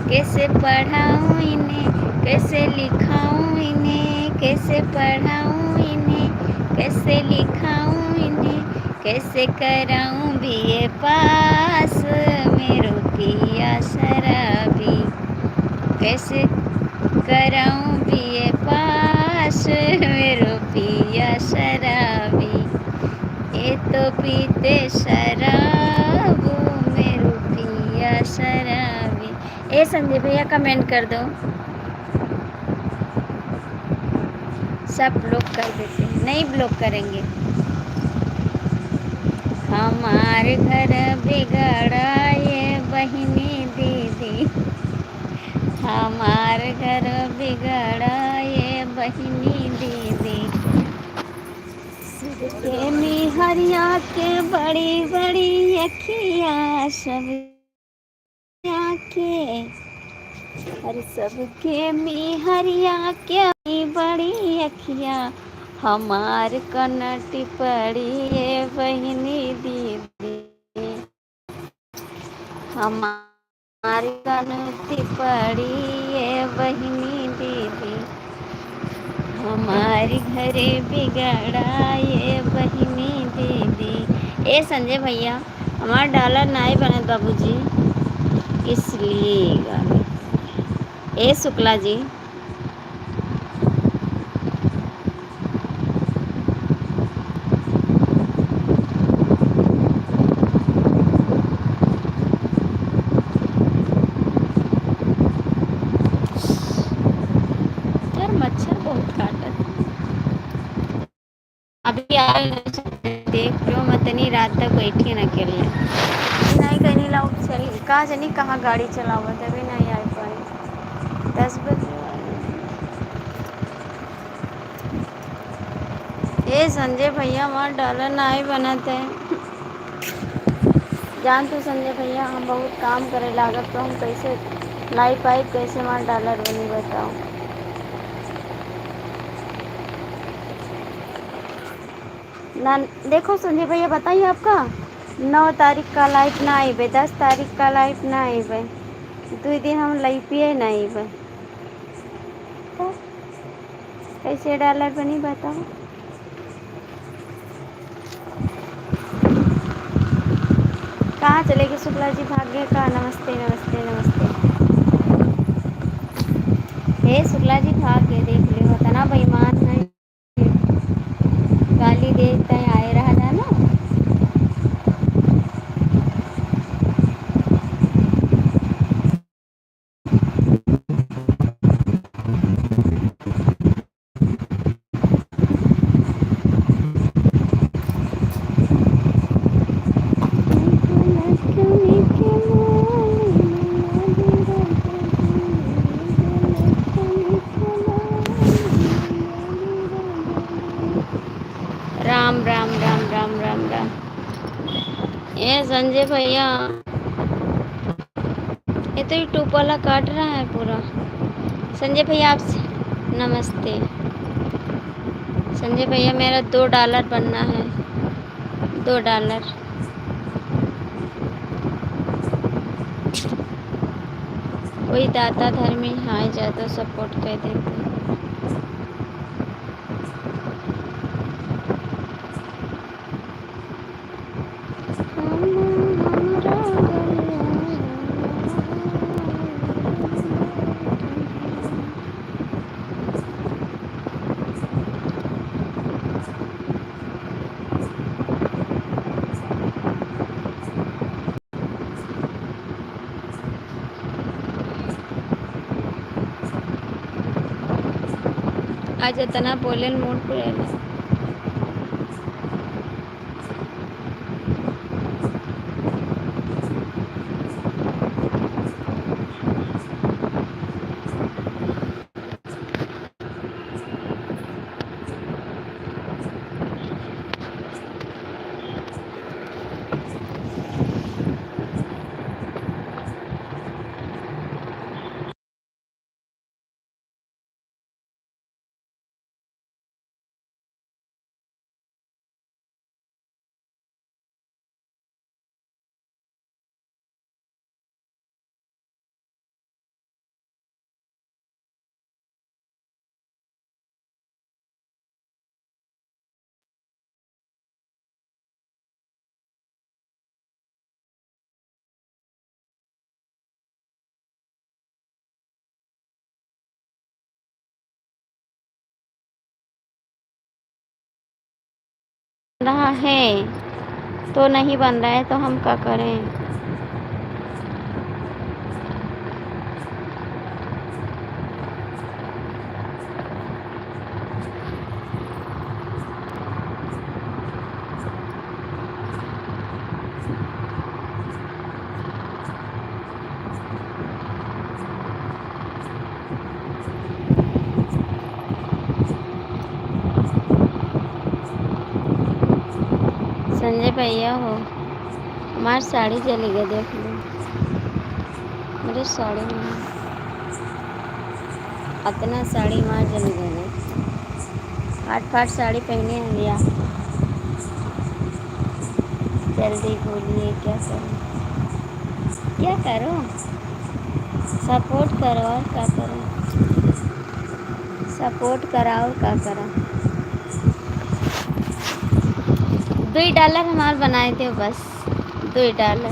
कैसे पढ़ाऊँ इन्हें, कैसे लिखाऊँ इन्हें, कैसे पढ़ाऊँ इन्हें, कैसे लिखाऊँ इन्हें, कैसे कराऊँ बीए पास मेरो पिया शराबी। कैसे कराऊँ बीए पास मेरो पिया शराबी। ये तो पीते शराब मेरो पिया शराबी। ए संजय भैया कमेंट कर दो। सब ब्लॉक कर देते हैं, नहीं ब्लॉक करेंगे। हमारे घर बिगड़ा ये बहिनी दीदी, हमारे घर बिगड़ा ये बहिनी दीदी। सबके निहरिया के बड़ी बड़ी अखियाँ, सब के अरे सबके मिहरिया के बड़ी अखियाँ, हमार कनटी पड़ी ये बहिनी दीदी। हमारी कनटी पड़ी ये बहिनी दीदी। हमारी घरे बिगड़ा ये बहिनी दीदी। ए संजय भैया हमारा डॉलर नहीं बने बाबूजी, इसलिए गाने। ए शुक्ला जी यार मच्छर बहुत काट आ नहीं सकते, देख लो मैं इतनी रात तक बैठी न अकेले। नहीं कहीं लाउट चली कहाँ जानी कहाँ गाड़ी चलावत है, अभी नहीं आ पाई 10 बजे। ए संजय भैया वहाँ डॉलर नहीं बनत है। जान तो संजय भैया हम बहुत काम करे लागत तो हम कैसे लाई पाई, कैसे वहाँ डॉलर बनी बताओ। ना देखो संजय भैया बताइए आपका 9 तारीख का लाइफ ना आई बे, 10 तारीख का लाइफ ना आई बे, 2 दिन हम लई पिए नहीं बे, तो कैसे डॉलर बनी बताओ। कहाँ चले गए शुक्ला जी, भाग गए कहाँ। नमस्ते नमस्ते नमस्ते। हे शुक्ला जी भाग गए, देख ले होता ना बेईमान है, गाली देता है आए रहा जाना। राम राम राम राम राम राम। ये संजय भैया ये तो यूट्यूब वाला काट रहा है पूरा। संजय भैया आपसे नमस्ते। संजय भैया मेरा $2 बनना है, $2। कोई दाता धर्मी हाँ ज़्यादा सपोर्ट कर देते। आज इतना बोले मूड पे रहा है तो नहीं बन रहा है तो हम क्या करें। संजय भैया हो हमारी साड़ी चली गई, देख लो मेरी साड़ी में इतना साड़ी मार चली गई, फाट फाट साड़ी पहने हैं लिया। जल्दी बोलिए क्या करूं, क्या करूं, सपोर्ट करो और क्या करूं, सपोर्ट कराओ क्या करा। $2 हमारे बनाए थे बस, $2।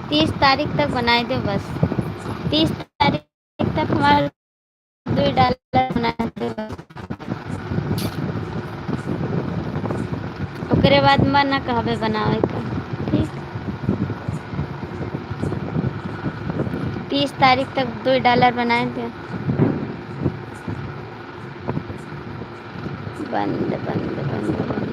30 तारीख तक बनाए थे बस, 30 तारीख तक हमारे $2 बनाए थे बस। ओकरे बाद मन न कहबे बनावे का, ठीक। 30 तारीख तक $2 बनाए थे। बंद बंद बंद बंद।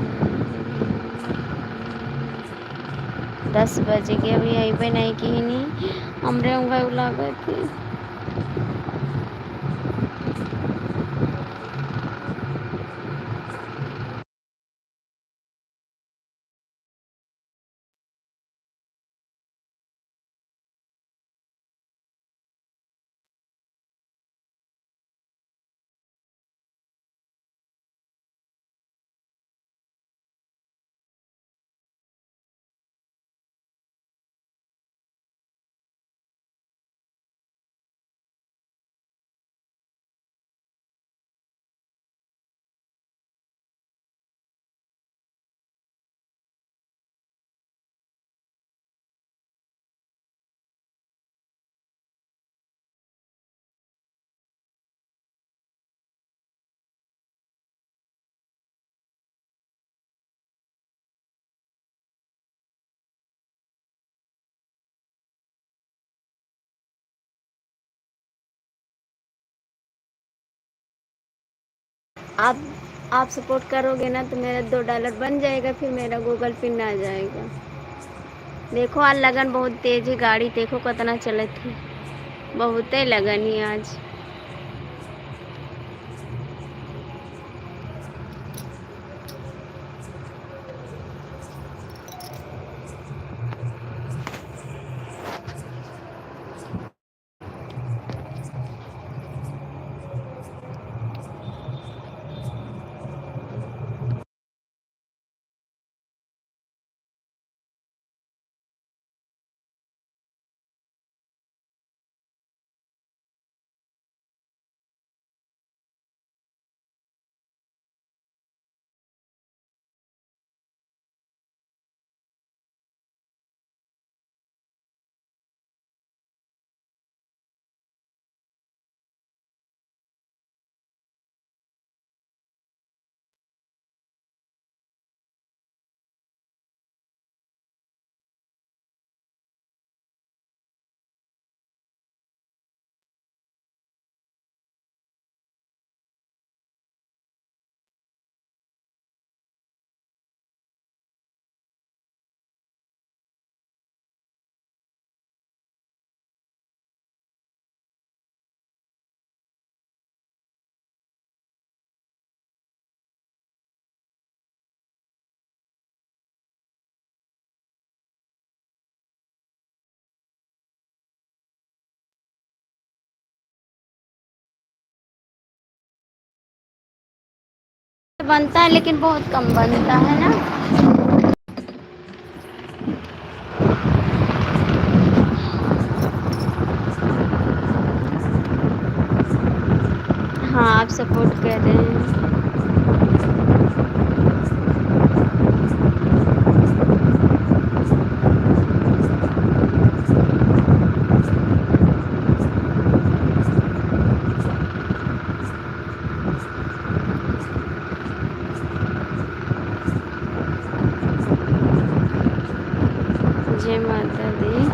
10 बज गए, अभी अबे नहीं की नहीं, हमरे उंगली उला गए थे। आप आप सपोर्ट करोगे ना तो मेरा $2 बन जाएगा, फिर मेरा गूगल पिन आ जाएगा। देखो आज लगन बहुत तेज है, गाड़ी देखो कितना चलत है, बहुते लगन ही आज। बनता है लेकिन बहुत कम बनता है ना। हाँ आप सपोर्ट कर रहे हैं। जय माता दी,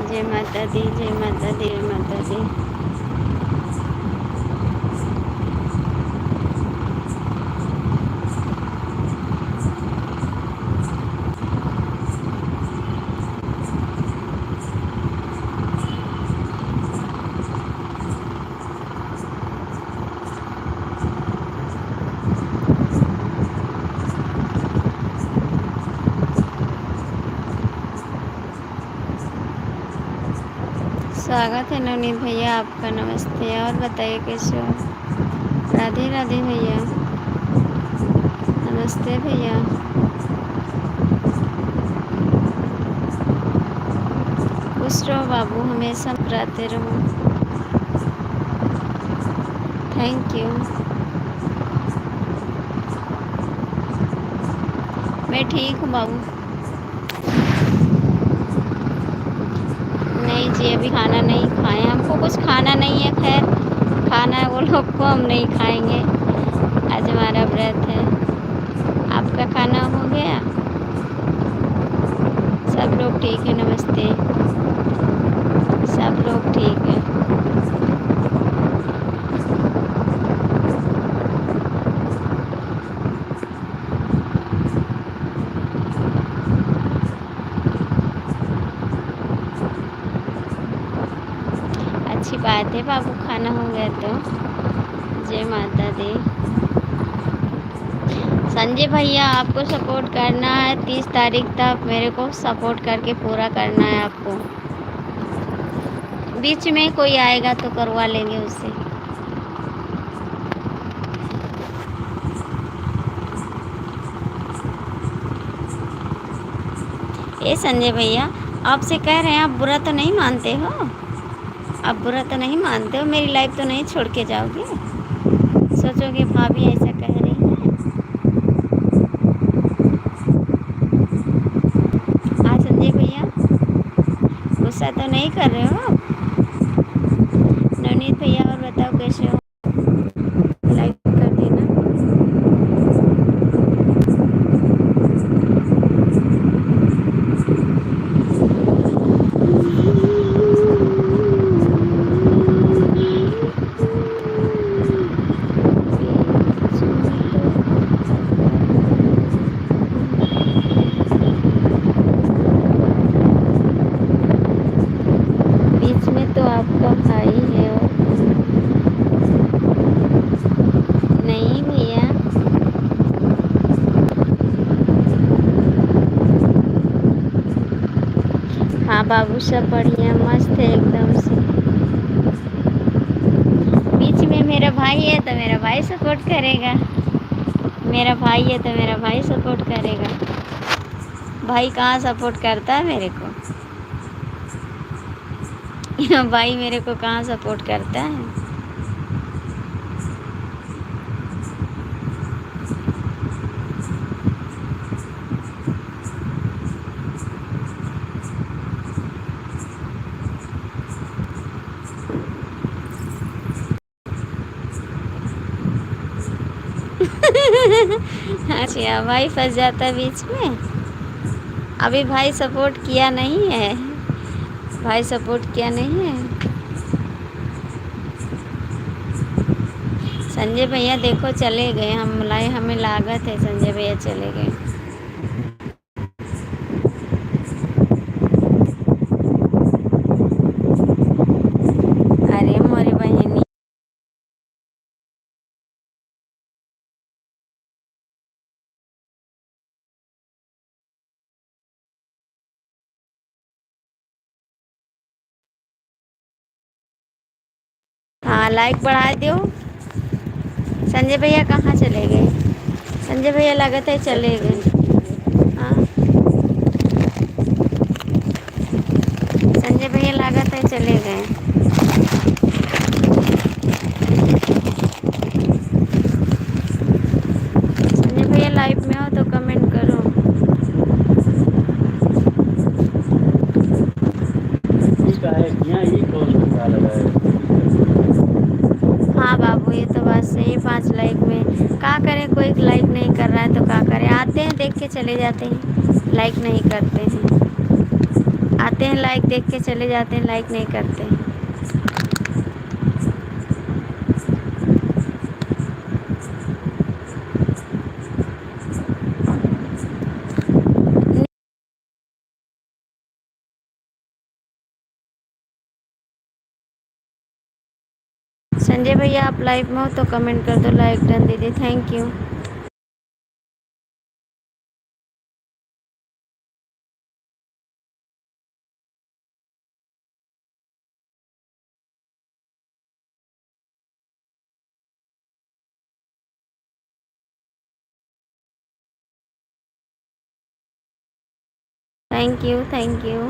जय माता दी, जय माता दी, जय माता दी। स्वागत है नवनीत भैया आपका, नमस्ते। और बताइए कैसे हो? राधे राधे भैया, नमस्ते भैया। खुश रहो बाबू, हमेशा मुस्कुराते रहो। Thank you. मैं ठीक हूँ बाबू। नहीं जी अभी खाना नहीं खाए, हमको कुछ खाना नहीं है, खैर खाना है वो लोग को, हम नहीं खाएंगे, आज हमारा व्रत है। आपका खाना हो गया? सब लोग ठीक है, नमस्ते। सब लोग ठीक है। अच्छी बात है बाबू, खाना हो गया तो। जय माता दी। संजय भैया आपको सपोर्ट करना है, 30 तारीख तक मेरे को सपोर्ट करके पूरा करना है आपको। बीच में कोई आएगा तो करवा लेंगे उससे। ए संजय भैया, आपसे कह रहे हैं, आप बुरा तो नहीं मानते हो? आप बुरा तो नहीं मानते हो? मेरी लाइफ तो नहीं छोड़ के जाओगे? सोचोगे भाभी ऐसा कह रही है। हाँ संजय भैया, गुस्सा तो नहीं कर रहे हो? नवनीत भैया और बताओ कैसे हो? लाइक कर देना। बीच में तो आपका भाई है और नहीं भैया। हाँ बाबू, सब बढ़िया मस्त है एकदम से। बीच में मेरा भाई है तो मेरा भाई सपोर्ट करेगा। मेरा भाई है तो मेरा भाई सपोर्ट करेगा। भाई कहाँ सपोर्ट करता है मेरे को? भाई मेरे को कहाँ सपोर्ट करता है? अच्छा, भाई फंस जाता है बीच में। अभी भाई सपोर्ट किया नहीं है। भाई सपोर्ट किया नहीं है। संजय भैया देखो चले गए, हमें लागत है संजय भैया चले गए। अरे मोरी बहनी। हाँ लाइक बढ़ा दो। संजय भैया कहाँ चले गए? संजय भैया लागत है चले गए। हाँ संजय भैया लागत है चले गए। संजय भैया लाइव में हो तो कमेंट करो। हाँ बाबू, ये तो बात सही है। 5 लाइक में क्या करें? कोई लाइक नहीं कर रहा है तो क्या करें? आते हैं देख के चले जाते हैं, लाइक नहीं करते हैं। आते हैं लाइक देख के चले जाते हैं, लाइक नहीं करते हैं। संजय भैया आप लाइव में हो तो कमेंट कर दो, लाइक डन दीदी, thank you. Thank you, thank you.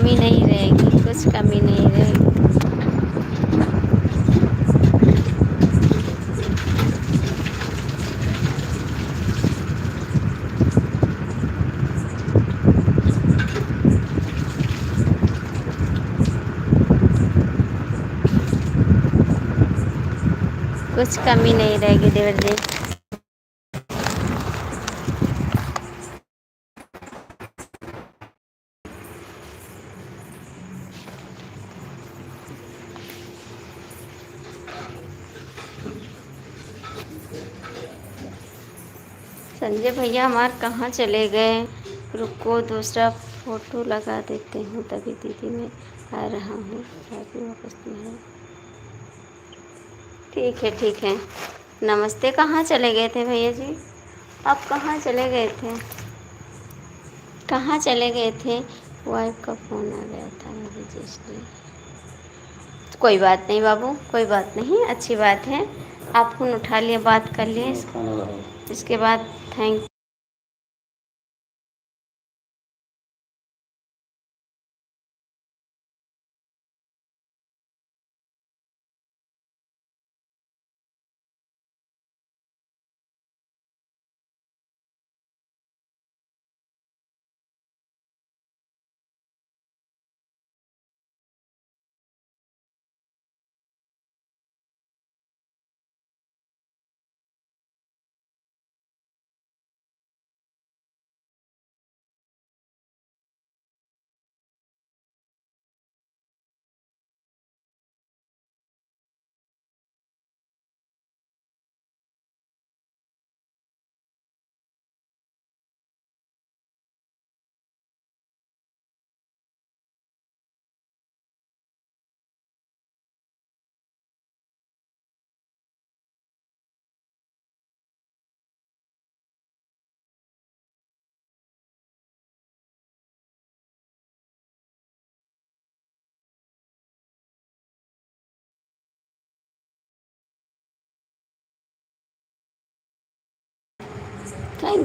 कमी नहीं रहेगी, कुछ कमी नहीं रहेगी। कुछ कमी नहीं रहेगी देवर जी। संजय भैया हमारे कहाँ चले गए? रुको दूसरा फ़ोटो लगा देते हूँ, तभी दीदी मैं आ रहा हूँ, अभी वापस नहीं है। ठीक है ठीक है। नमस्ते। कहाँ चले गए थे भैया जी? आप कहाँ चले गए थे? कहाँ चले गए थे? वाइफ का फ़ोन आ गया था अभी जस्ट। कोई बात नहीं बाबू, कोई बात नहीं, अच्छी बात है। आप फ़ोन उठा लिए, बात कर लिए, इसके बाद थैंक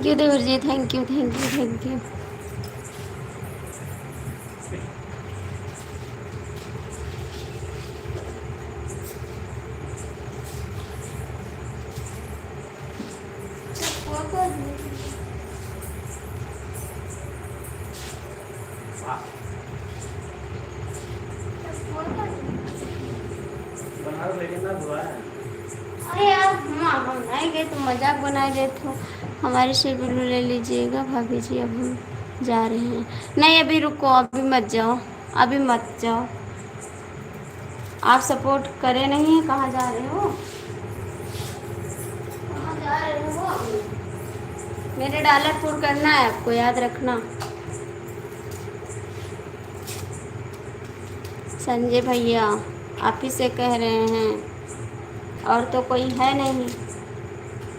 यू देवर जी, thank you thank you thank you. अरे यार हम बनाएंगे तो मजाक बनाए देते हो। हमारे से बिल्लू ले लीजिएगा भाभी जी, अब हम जा रहे हैं। नहीं अभी रुको, अभी मत जाओ, अभी मत जाओ। आप सपोर्ट करे नहीं है, कहाँ जा रहे हो? कहाँ जा रहे हो? मेरे डॉलर पूर करना है आपको, याद रखना। संजय भैया आप ही से कह रहे हैं, और तो कोई है नहीं,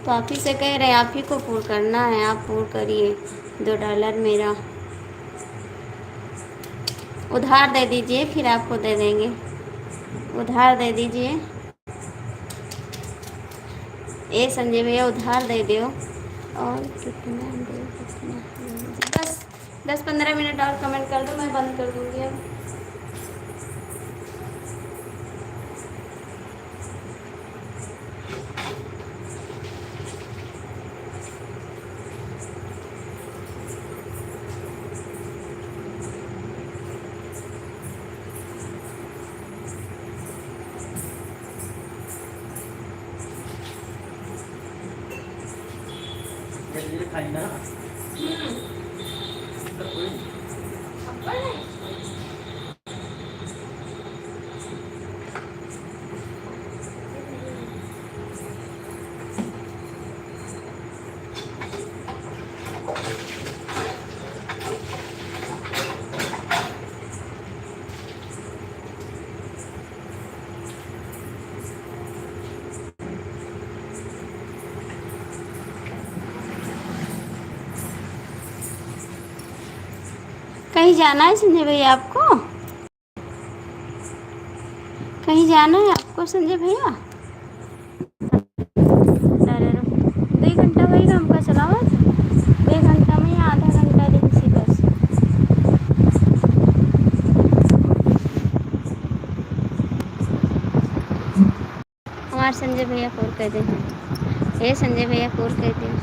तो आप ही से कह रहे हैं, आप ही को पूर करना है, आप पूर करिए। $2 मेरा उधार दे दीजिए, फिर आपको दे देंगे। उधार दे दीजिए। ए संजय भैया उधार दे दो। और कितना दे, कितना 10-15 मिनट और कमेंट कर दो, मैं बंद कर दूँगी अब। कहीं जाना है संजय भैया आपको? कहीं जाना है आपको संजय भैया? अरे 2 घंटा वही काम का चलावा, 2 घंटा में या आधा घंटा दिन सी बस। हमारे संजय भैया फोर कह दे। हे संजय भैया फोर कह दे।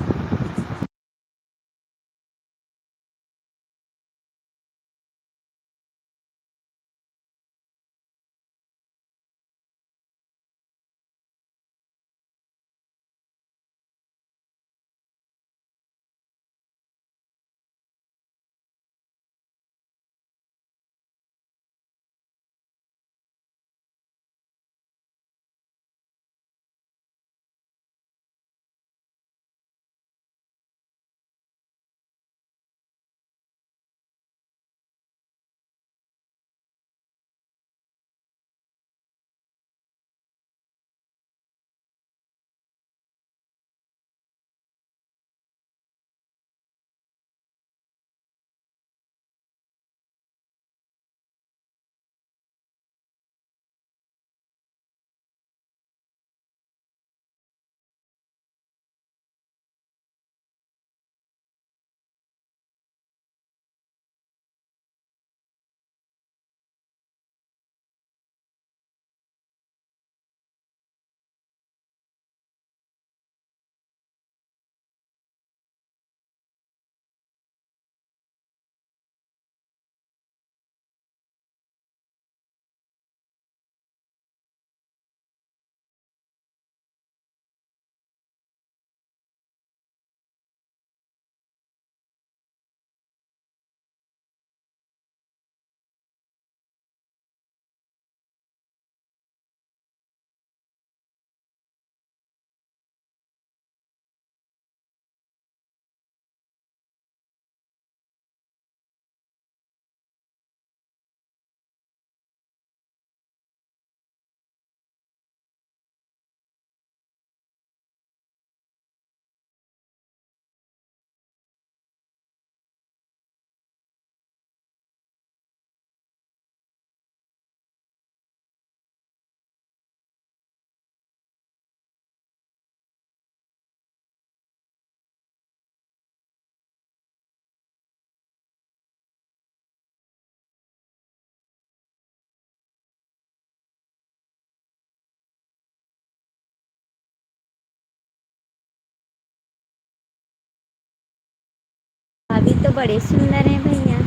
भाभी तो बड़े सुंदर हैं भैया,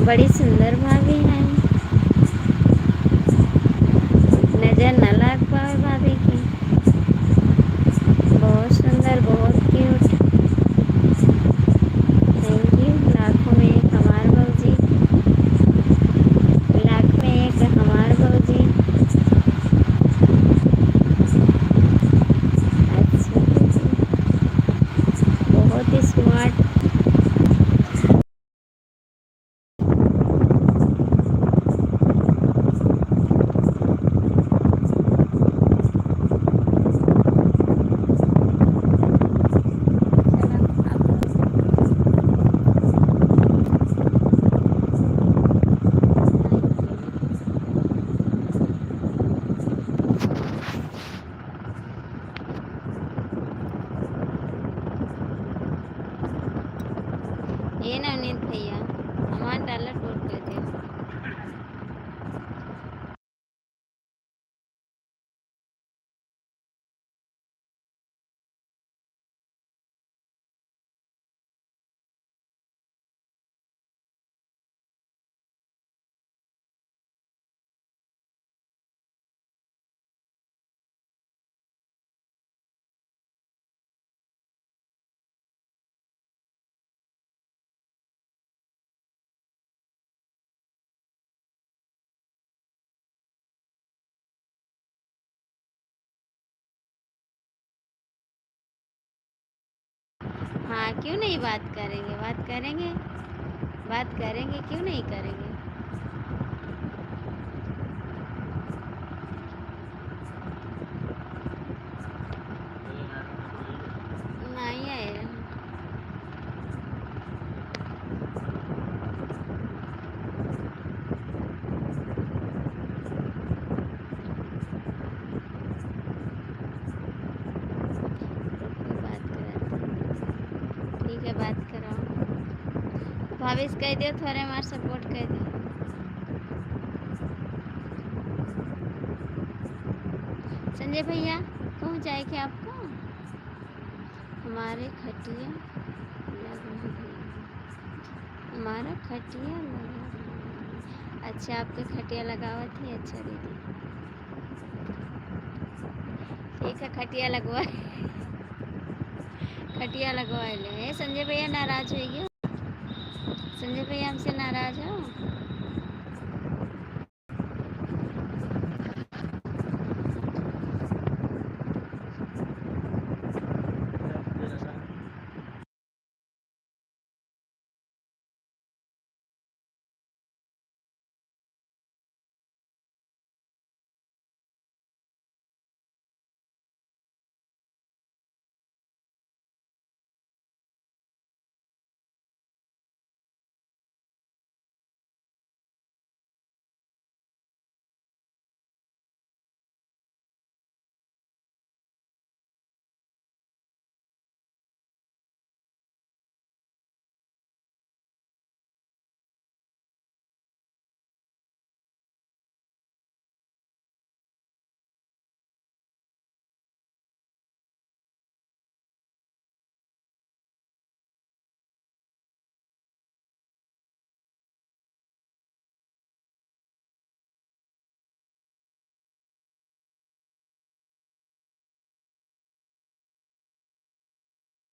बड़ी सुंदर भाभी हैं। नजर न लग पाए भाभी की। बहुत सुंदर, बहुत क्यूट। Thank you. लाखों में एक हमार भौजी, लाख में एक हमार भौजी। अच्छा जी, बहुत ही स्मार्ट। ये नवनीत भैया हमार डॉलर टोट कर दे। हाँ, क्यों नहीं बात करेंगे, बात करेंगे, बात करेंगे, क्यों नहीं करेंगे। नहीं आए। रुको बात कराते हैं। ठीक है, बात कराओ। भावेश कह दियो थोड़े हमार सपोर्ट कर दियो। संजय भैया कहाँ जाए क्या आपका? हमारे खटिया लगा दिया, हमारा खटिया लगा दिया। अच्छा आपके खटिया लगावा थी। अच्छा दीदी ठीक है, खटिया लगवा खटिया लगवा ले। संजय भैया नाराज हो गए? संजय भैया हमसे नाराज हो?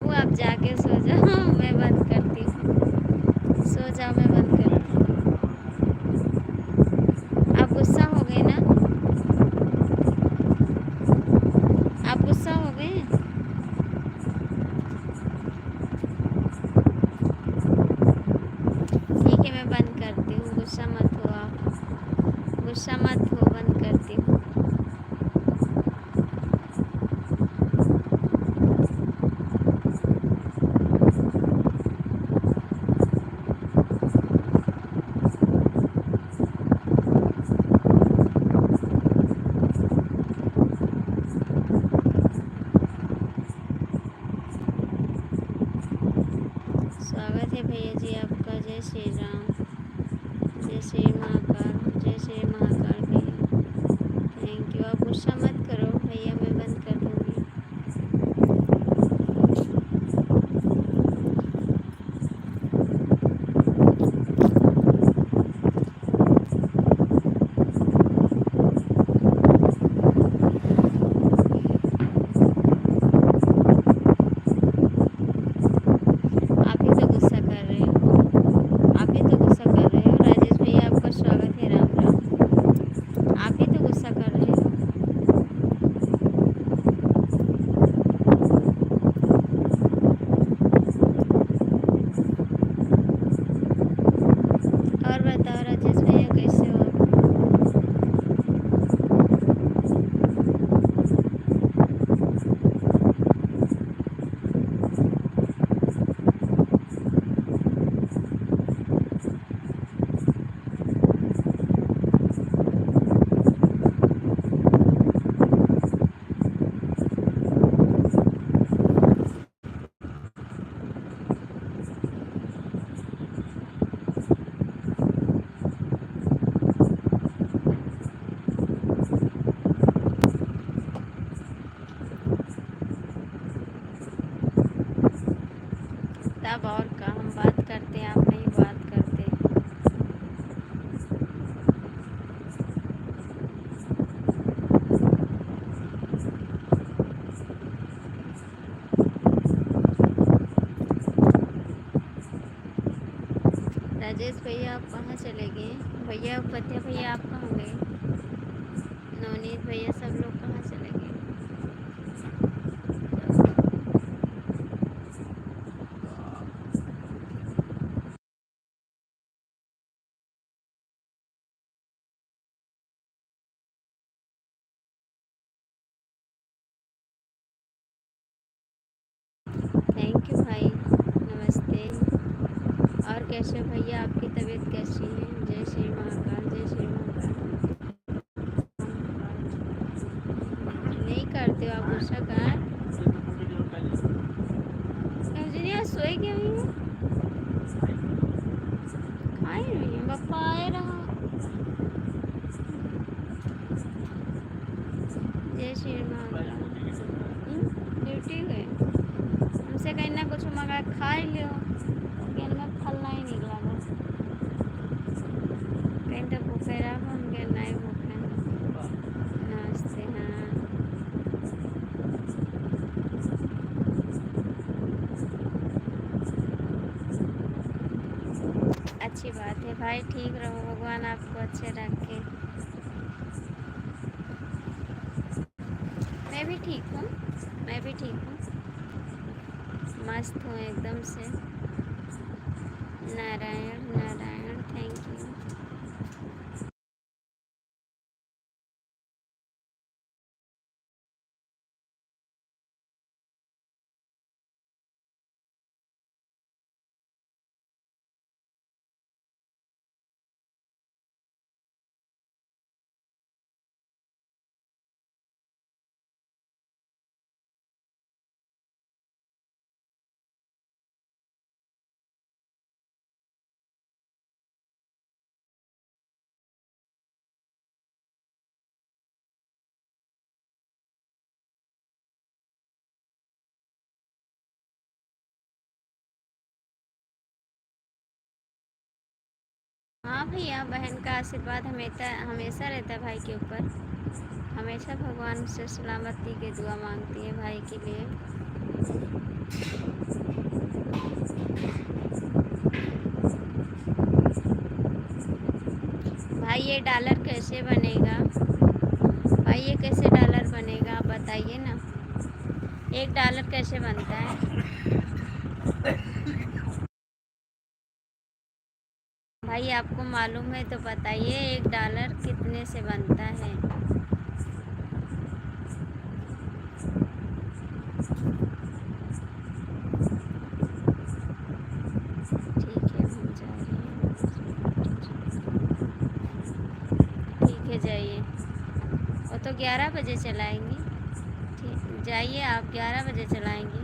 वो आप जाके सो जाओ, मैं बंद करती हूँ। सो जाओ, मैं बंद करती हूँ। आप गुस्सा हो गए ना? आप गुस्सा हो गए? ठीक है, मैं बंद करती हूँ। गुस्सा मत हो आप, गुस्सा मत हो, बंद करती हूँ। स्वागत है भैया जी आपका। जय श्री राम, जय श्री महाकाल, जय श्री महाकाल भैया। Thank you. आप गुस्सा मत करो भैया, मैं बंद कर दूँगी। आप ही तो गुस्सा कर रहे हो, आप ही तो गुस्सा कर रहे हो। राजेश भैया आपका स्वागत है। राम राम। आप ही तो गुस्सा कर रहे हो। और बताओ राजेश भैया कैसे हो आप? तब और का हम बात करते हैं, आप नहीं बात करते। राजेश भैया आप कहाँ चले गए? भैया उपाध्याय भैया आप कहाँ गए? नवनीत भैया सब लोग कहाँ चले गए? थैंक यू भाई, नमस्ते। और कैसे हो भैया, आपकी तबीयत कैसी है? जय श्री महाकाल, जय श्री महाकाल। नहीं करते हो आप गुस्सा का? इंजीनियर सोए क्यों हुई है? खाए नहीं है, पापा आए रहा। जय श्री मंगला। ड्यूटी गए हमसे कहीं ना कुछ मंगा खा ही लियो, लेकिन में फलना ही निकला बस। कहीं तो भूखे रहा हम के नहीं भूखे। नमस्ते। हाँ अच्छी बात है भाई, ठीक रहो, भगवान आपको अच्छे रखे। मैं भी ठीक हूँ, मैं भी ठीक हूँ, मस्त हूँ एकदम से। Narayan Narayan, thank you. हाँ भैया, बहन का आशीर्वाद हमेशा हमेशा रहता है भाई के ऊपर। हमेशा भगवान से सलामती की दुआ मांगती है भाई के लिए। भाई ये डॉलर कैसे बनेगा? भाई ये कैसे डॉलर बनेगा आप बताइए ना, $1 कैसे बनता है? भाई आपको मालूम है तो बताइए, $1 कितने से बनता है? ठीक है हम जा रहे हैं। ठीक है जाइए, वो तो 11 बजे चलाएंगे। ठीक जाइए, आप 11 बजे चलाएंगे।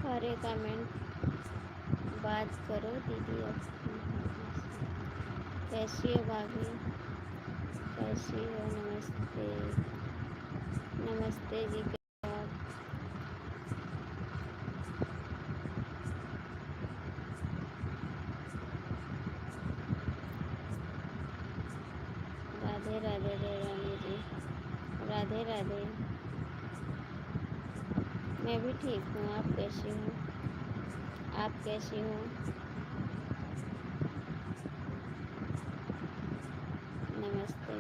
सारे कमेंट बात करो दीदी। अब कैसी हो भाभी, कैसी हो? नमस्ते नमस्ते जी, कैसे हो आप? राधे राधे देवरानी जी, राधे राधे। मैं भी ठीक हूँ। आप कैसी हो? आप कैसी हो? नमस्ते।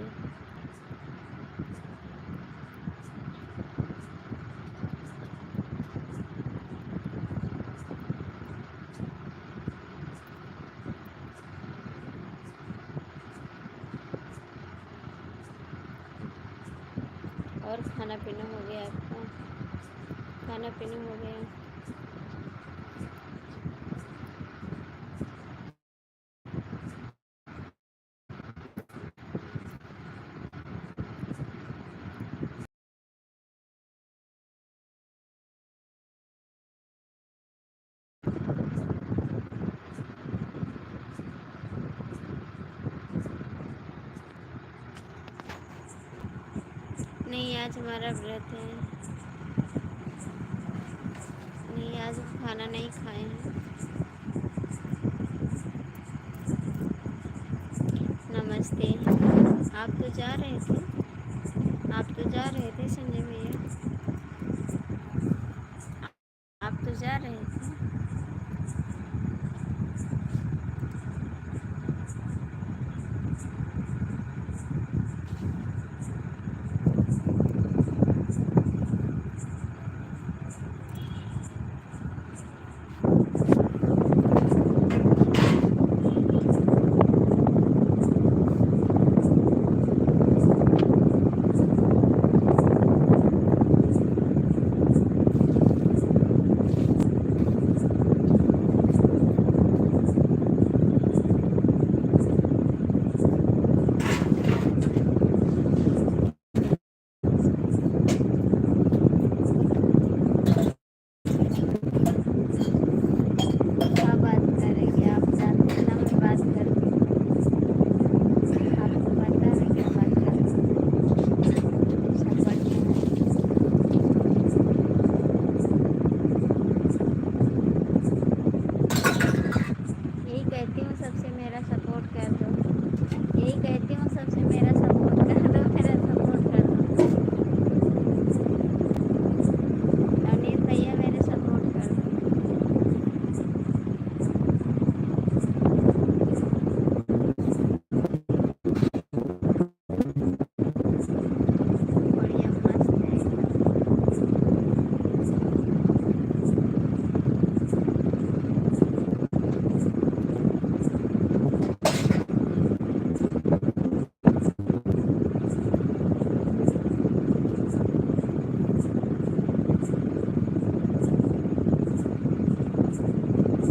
और खाना पीना हो गया आपका? खाना पीना हो गया? नहीं, आज हमारा व्रत है। नहीं, आज खाना नहीं खाए हैं। नमस्ते। आप तो जा रहे थे। आप तो जा रहे थे संजय भैया। आप तो जा रहे थे। क्या बात करेंगे? आप जानते हैं ना मैं बात करती हूँ। आपको पता है मैं क्या बात करती हूँ। सब बढ़िया है। यही कहती हूँ सबसे मेरा सपोर्ट कर दो। यही कहती हूँ सबसे मेरा सपोर्ट कर दो, मेरा सपोर्ट कर दो। अनिल भैया मेरे सपोर्ट कर दो। बढ़िया मस्त है एकदम।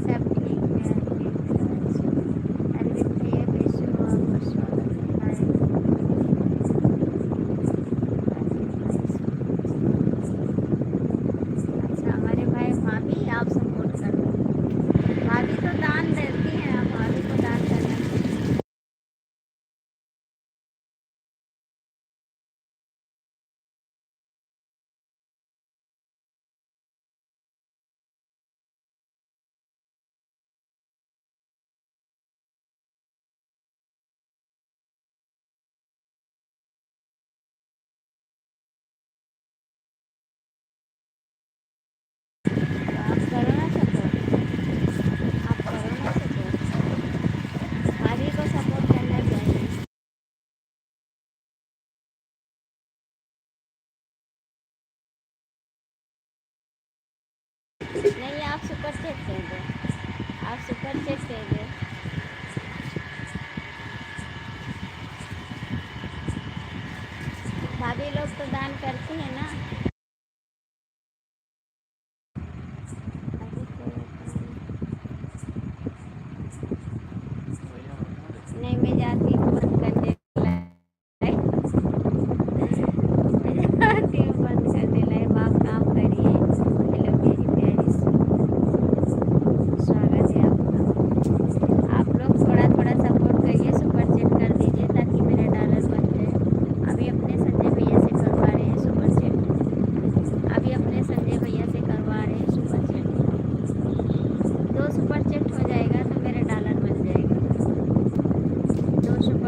सब ठीक है अरविंद भैया कैसे हो? आपका स्वागत है। अच्छा हमारे भाई भाभी आप सपोर्ट कर दो। भाभी तो दान देती हैं, आप भाभी को दान करना चाहिए। तो आप करो ना सपोर्ट। आप करो ना सपोर्ट। भाभी को सपोर्ट करना चाहिए। नहीं, आप सुपर चेक दे दो। आप सुपर चेक दे दो। भाभी लोग तो दान करती है ना। अभी नहीं, मैं जाती हूँ बंद करने। जाती हूँ बंद करने लाइव। आप काम करिए। हेलो मेरी प्यारी सी, स्वागत है आपका। आप लोग थोड़ा थोड़ा सपोर्ट करिए, सुपर चैट कर दीजिए ताकि मेरे डॉलर बन जाए। अभी अपने संजय भैया से करवा रहे हैं सुपर चैट। अभी अपने संजय भैया से करवा रहे हैं सुपर चैट। 2 सुपर चैट हो जाएगा तो मेरा डॉलर बन जाएगा। 2 सुपर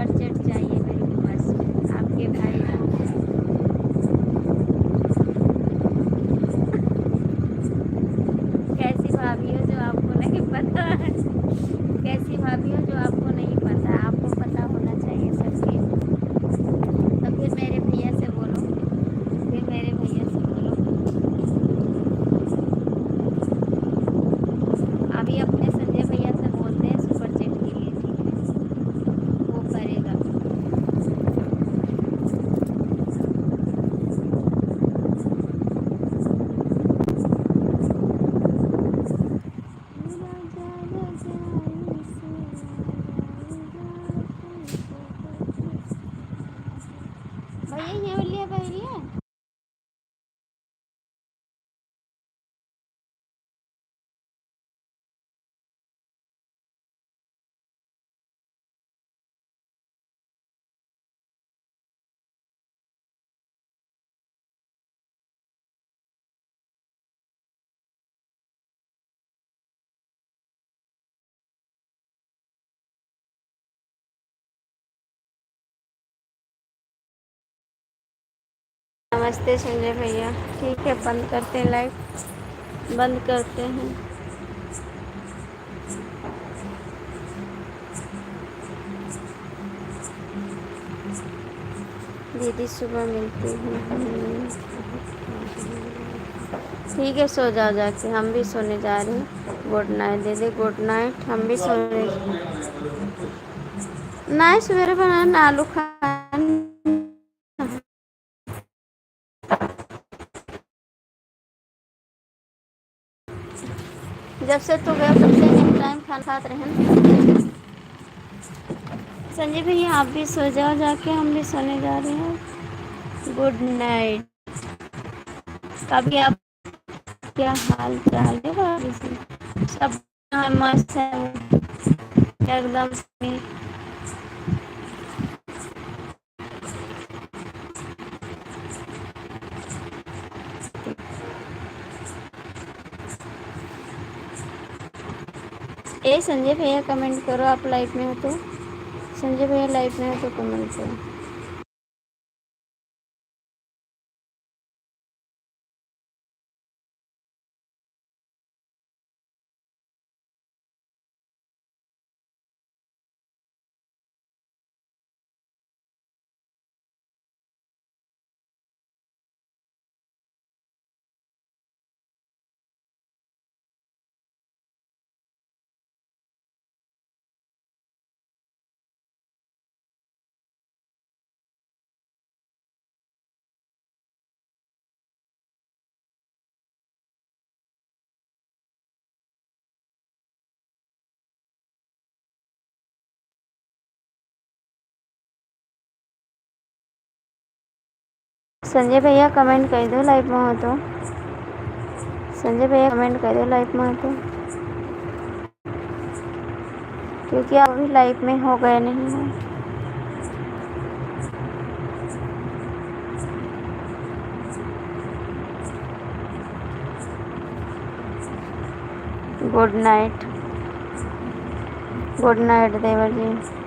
नमस्ते संजय भैया। ठीक है, बंद करते हैं लाइव, बंद करते हैं। दीदी सुबह मिलती हूँ। ठीक है, सो जाओ जाके, हम भी सोने जा रहे हैं। गुड नाइट दीदी, गुड नाइट। हम भी सोने नहीं, सवेरे बनाना आलू खाना। जब से तू गया तब से एक टाइम खाना खाते रहे हैं। संजय भैया आप भी सो जाओ जाके, हम भी सोने जा रहे हैं। Good night. कभी आप क्या हाल चाल है भाभी से? सब मस्त है एकदम से। ए संजय भैया कमेंट करो, आप लाइव में हो तो। संजय भैया लाइव में हो तो कमेंट करो। संजय भैया कमेंट कर दो लाइव में हो तो। संजय भैया कमेंट कर दो लाइव में हो तो, क्योंकि आप अभी लाइव में हो गए नहीं हो। गुड नाइट, गुड नाइट देवर जी।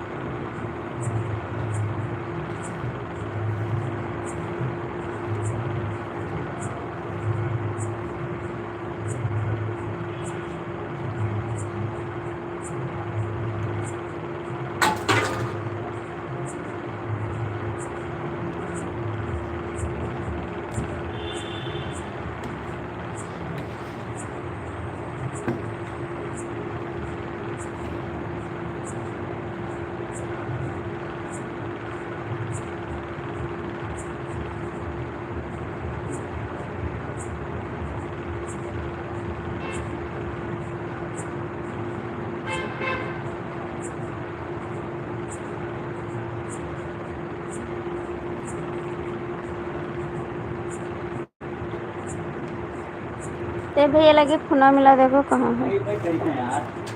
ते भैया लगे फोना मिला, देखो कहाँ है।